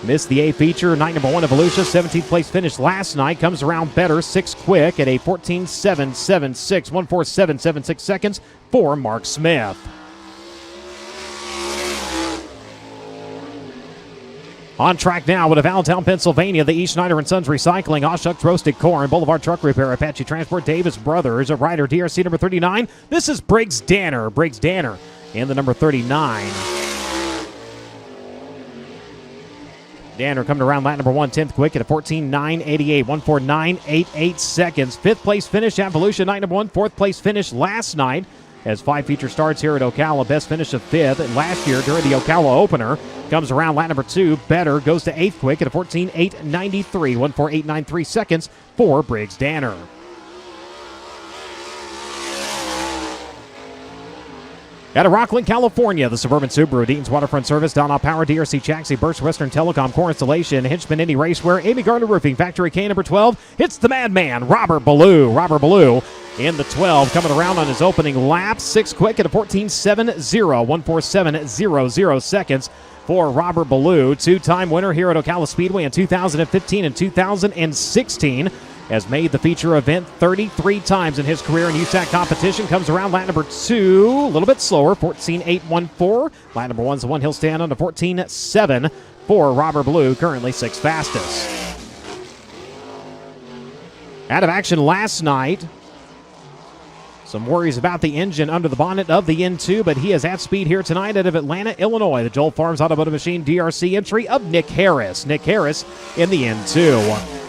Missed the A feature, night number 1 of Volusia. 17th place finish last night. Comes around better, 6th quick at a 14.776, 147.76 seconds for Mark Smith. On track now with Allentown, Pennsylvania, the E. Schneider & Sons Recycling, Oshucks Roasted Corn, Boulevard Truck Repair, Apache Transport, Davis Brothers, a rider DRC number 39. This is Briggs Danner. Briggs Danner in the number 39. Danner coming around lap number 1, 10th quick at a 14.988, 149.88 seconds. 5th place finish at Volusia, night number 1. 4th place finish last night as 5 feature starts here at Ocala. Best finish of 5th. And last year during the Ocala opener. Comes around lap number 2. Better goes to 8th quick at a 14.893, 148.93 seconds for Briggs Danner. Out of Rockland, California, the Suburban Subaru, Deaton's Waterfront Service, Donald Power, DRC Chassis, Birch Western Telecom, Core Installation, Hinchman Indy Racewear, Amy Gardner Roofing, Factory K number 12. It's the Madman, Robert Ballou. Robert Ballou in the 12, coming around on his opening lap. 6th quick at a 14.70, 147.00 seconds for Robert Ballou. 2-time winner here at Ocala Speedway in 2015 and 2016. Has made the feature event 33 times in his career in USAC competition. Comes around lap number 2, a little bit slower, 14.814. Lap number 1's the one he'll stand on to 14.7 for Robert Ballou, currently 6th fastest. Out of action last night. Some worries about the engine under the bonnet of the N2, but he is at speed here tonight out of Atlanta, Illinois. The Joel Farms Automotive Machine DRC entry of Nick Harris. Nick Harris in the N2.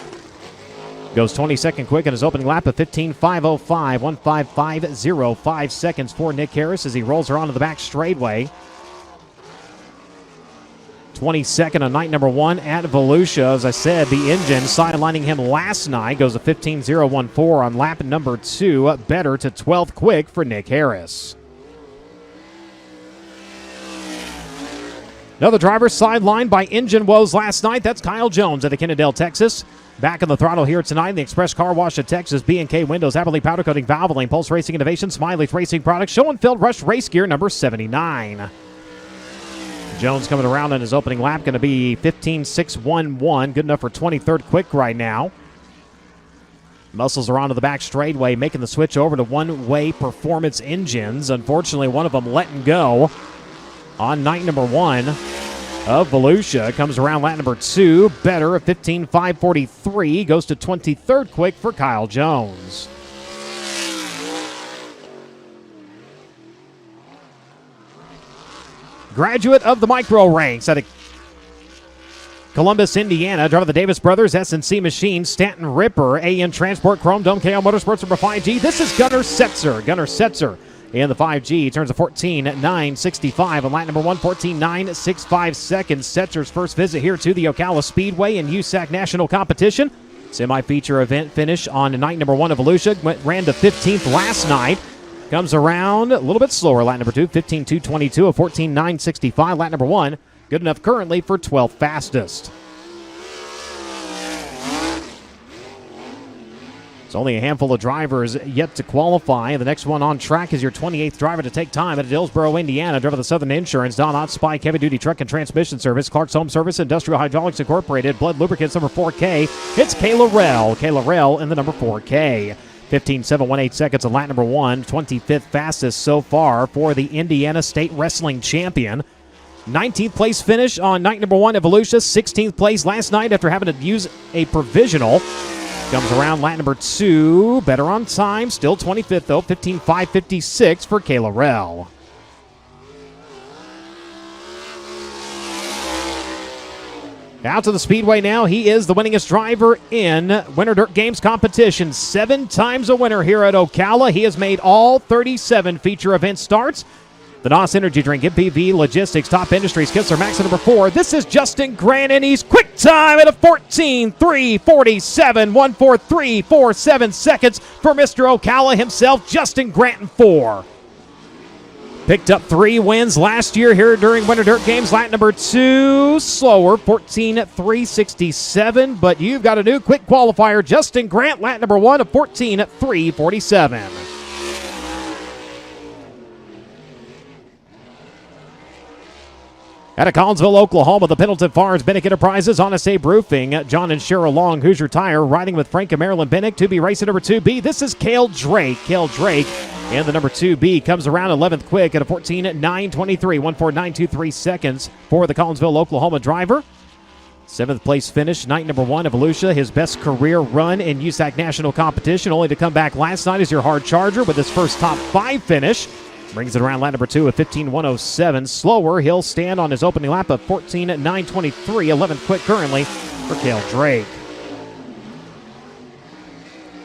Goes 22nd quick in his opening lap of 15.505, 155.05 seconds for Nick Harris as he rolls her onto the back straightaway. 22nd on night number 1 at Volusia. As I said, the engine sidelining him last night. Goes a 15.014 on lap number 2. Better to 12th quick for Nick Harris. Another driver sidelined by engine woes last night. That's Kyle Jones out of Kennedale, Texas. Back on the throttle here tonight in the Express Car Wash of Texas. B&K Windows, Aberley Powder Coating, Valvoline, Pulse Racing Innovation, Smiley's Racing Products, Schoenfeld Rush Race Gear number 79. Jones coming around on his opening lap, going to be 15.611. Good enough for 23rd quick right now. Muscles are onto the back straightaway, making the switch over to one-way performance engines. Unfortunately, one of them letting go on night number 1 of Volusia. Comes around lap number 2. Better at 15.543. Goes to 23rd quick for Kyle Jones. Graduate of the micro ranks out of Columbus, Indiana. Driving the Davis Brothers S&C Machine, Stanton Ripper, AN Transport, Chrome Dome, KO Motorsports number 5G. This is Gunnar Setzer. Gunnar Setzer in the 5G turns a 14.965 on lap number 1, 14.965 seconds. Setzer's first visit here to the Ocala Speedway in USAC National Competition. Semi-feature event finish on night number 1 of Volusia. Ran to 15th last night. Comes around a little bit slower. Lap number 2, 15.222, a 14.965. Lap number 1, good enough currently for 12th fastest. There's only a handful of drivers yet to qualify. The next one on track is your 28th driver to take time at Dillsboro, Indiana. Driver of the Southern Insurance, Don Ott Spike, Heavy Duty Truck and Transmission Service, Clark's Home Service, Industrial Hydraulics Incorporated, Blood Lubricants, number 4K. It's Kayla Rell. Kayla Rell in the number 4K. 15.718 seconds of lap number 1. 25th fastest so far for the Indiana State Wrestling Champion. 19th place finish on night number 1 at Volusia. 16th place last night after having to use a provisional. Comes around lap number 2. Better on time. Still 25th, though. 15.556 for Kayla Rell. Out to the Speedway now. He is the winningest driver in Winter Dirt Games competition. 7 times a winner here at Ocala. He has made all 37 feature event starts. The NOS Energy Drink, MPV Logistics, Top Industries, Kistler Max at number 4. This is Justin Grant, and he's quick time at a 14.347. 143.47 seconds for Mr. Ocala himself, Justin Grant in 4. Picked up 3 wins last year here during Winter Dirt Games. Lap number 2, slower, 14.367. But you've got a new quick qualifier, Justin Grant, lap number 1 of 14.347. Out of Collinsville, Oklahoma, the Pendleton Farms, Bennick Enterprises, Honest Abe Roofing, John and Cheryl Long, Hoosier Tire, riding with Frank and Marilyn Bennick. 2B racing number 2B. This is Cale Drake. Cale Drake and the number 2B comes around 11th quick at a 14.923, 14923 seconds for the Collinsville, Oklahoma driver. 7th place finish, night number 1 of Volusia, his best career run in USAC national competition, only to come back last night as your hard charger with his first top 5 finish. Brings it around lap number 2 at 15.107. Slower, he'll stand on his opening lap of 14.923. 11th quick currently for Cale Drake.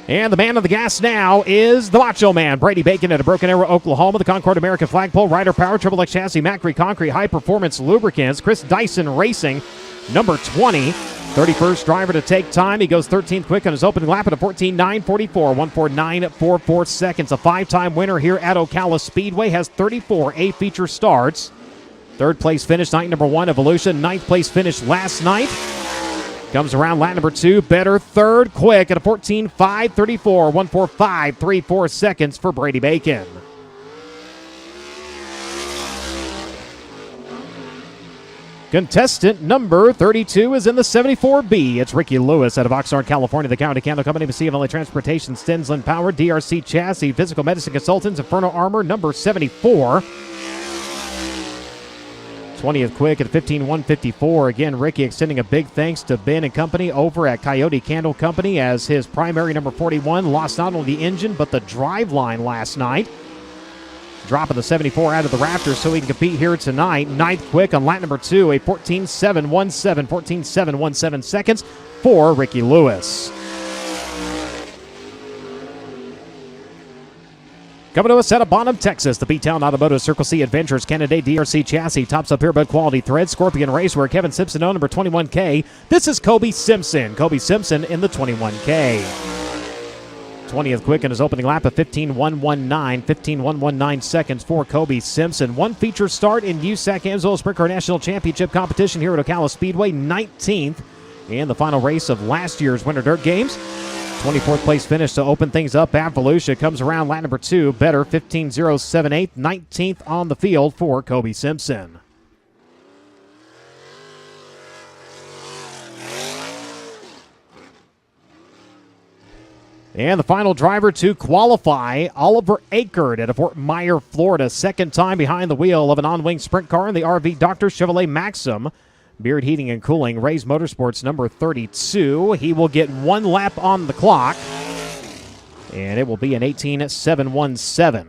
And the man on the gas now is the Macho Man, Brady Bacon at a Broken Arrow, Oklahoma. The Concord American Flagpole, Ryder Power, Triple X Chassis, Macri Concrete, High Performance Lubricants, Chris Dyson Racing, number 20. 31st driver to take time. He goes 13th quick on his opening lap at a 14.944, 149.44 seconds. A 5-time winner here at Ocala Speedway, has 34 A-feature starts. 3rd place finish, night number 1 of Volusia. 9th place finish last night. Comes around lap number 2, better 3rd quick at a 14.534, 145.34 seconds for Brady Bacon. Contestant number 32 is in the 74B. It's Ricky Lewis out of Oxnard, California. The County Candle Company, CFLA Transportation, Stensland Power, DRC Chassis, Physical Medicine Consultants, Inferno Armor, number 74. 20th quick at 15.154. Again, Ricky extending a big thanks to Ben and company over at Coyote Candle Company, as his primary number 41 lost not only the engine but the drive line last night. Dropping the 74 out of the rafters so he can compete here tonight. 9th quick on lap number 2, a 14.717 seconds for Ricky Lewis. Coming to us out of Bonham, Texas, the B-Town Automotive Circle C Adventures, Canada DRC Chassis, tops up here Bud Quality Thread, Scorpion Racewear, Kevin Simpson, number 21K. This is Kobe Simpson. Kobe Simpson in the 21K. 20th quick in his opening lap of 15.119 seconds for Kobe Simpson. 1 feature start in USAC Amsoil Sprint Car National Championship competition here at Ocala Speedway. 19th in the final race of last year's Winter Dirt Games. 24th place finish to open things up at Volusia. Comes around lap number 2, better 15.078. 19th on the field for Kobe Simpson. And the final driver to qualify, Oliver Akert at Fort Myer, Florida. 2nd time behind the wheel of an on-wing sprint car in the RV Dr. Chevrolet Maxim. Beard Heating and Cooling, Ray's Motorsports, number 32. He will get 1 lap on the clock, and it will be an 18.717.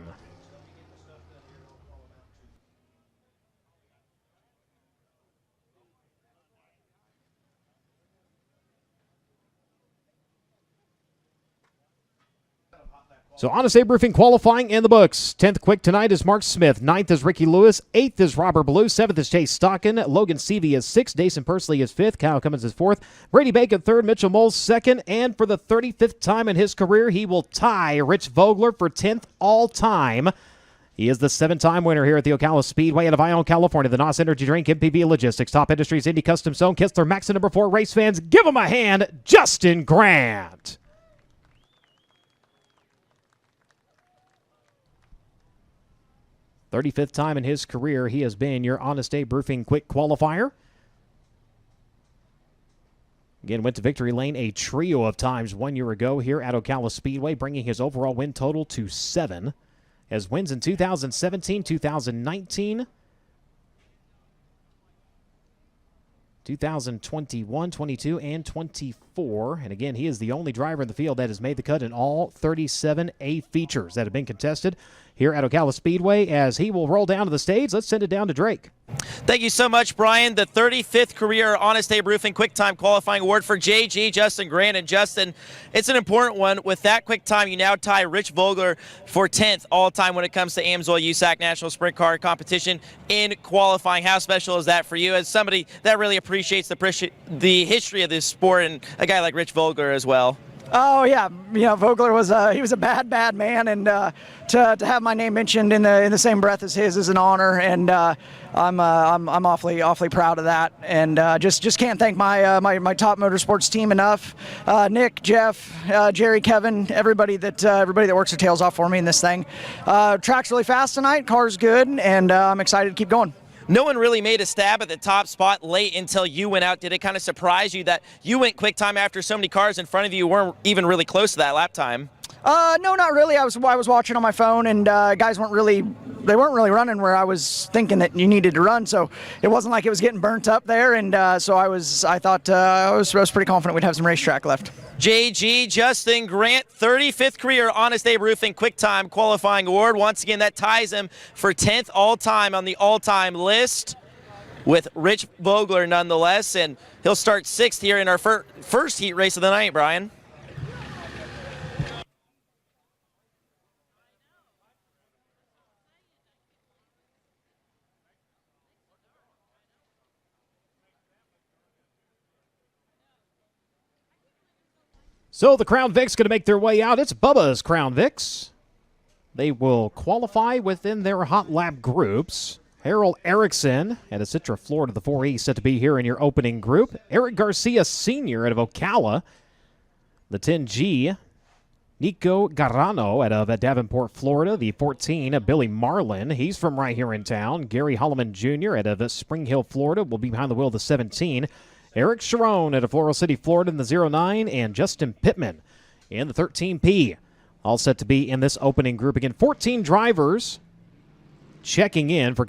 So Honest Abe Roofing qualifying in the books. 10th quick tonight is Mark Smith. 9th is Ricky Lewis. 8th is Robert Blue. 7th is Chase Stockin. Logan Seavey is 6th. Dason Pursley is 5th. Kyle Cummins is 4th. Brady Bacon 3rd. Mitchell Moles 2nd. And for the 35th time in his career, he will tie Rich Vogler for 10th all time. He is the 7-time winner here at the Ocala Speedway out of Ione, California. The NOS Energy Drink, MPV Logistics, Top Industries, Indy Custom Zone, Kistler Max, number 4 race fans. Give him a hand, Justin Grant. 35th time in his career he has been your Honest Abe Roofing Quick Qualifier. Again, went to victory lane a trio of times 1 year ago here at Ocala Speedway, bringing his overall win total to 7. As wins in 2017, 2019, 2021, 22, and 24. And again, he is the only driver in the field that has made the cut in all 37 A features that have been contested here at Ocala Speedway. As he will roll down to the stage, let's send it down to Drake. Thank you so much, Brian. The 35th career Honest Abe Roofing Quick Time Qualifying Award for JG, Justin Grant. And Justin, it's an important one. With that quick time, you now tie Rich Vogler for 10th all-time when it comes to AMSOIL USAC National Sprint Car Competition in qualifying. How special is that for you as somebody that really appreciates the history of this sport and a guy like Rich Vogler as well? Oh yeah, Vogler was he was a bad man, and to have my name mentioned in the same breath as his is an honor, and I'm awfully proud of that, and just can't thank my top motorsports team enough. Nick, Jeff, Jerry, Kevin, everybody that works their tails off for me in this thing. Track's really fast tonight, car's good, and I'm excited to keep going. No one really made a stab at the top spot late until you went out. Did it kind of surprise you that you went quick time after so many cars in front of you weren't even really close to that lap time? No, not really. I was watching on my phone, and guys weren't really running where I was thinking that you needed to run. So it wasn't like it was getting burnt up there, and so I thought I was pretty confident we'd have some racetrack left. JG, Justin Grant, 35th career Honest Abe Roofing Quick Time Qualifying Award. Once again, that ties him for 10th all-time on the all-time list with Rich Vogler nonetheless, and he'll start 6th here in our first heat race of the night, Brian. So the Crown Vic's going to make their way out. It's Bubba's Crown Vics. They will qualify within their hot lap groups. Harold Erickson at Citra, Florida, the 4E, set to be here in your opening group. Eric Garcia Sr. out of Ocala. The 10G, Nico Garano out of Davenport, Florida. The 14, Billy Marlin. He's from right here in town. Gary Holloman Jr. out of Spring Hill, Florida, will be behind the wheel of the 17. Eric Sharon out of Floral City, Florida in the 09, and Justin Pittman in the 13P. All set to be in this opening group. Again, 14 drivers checking in for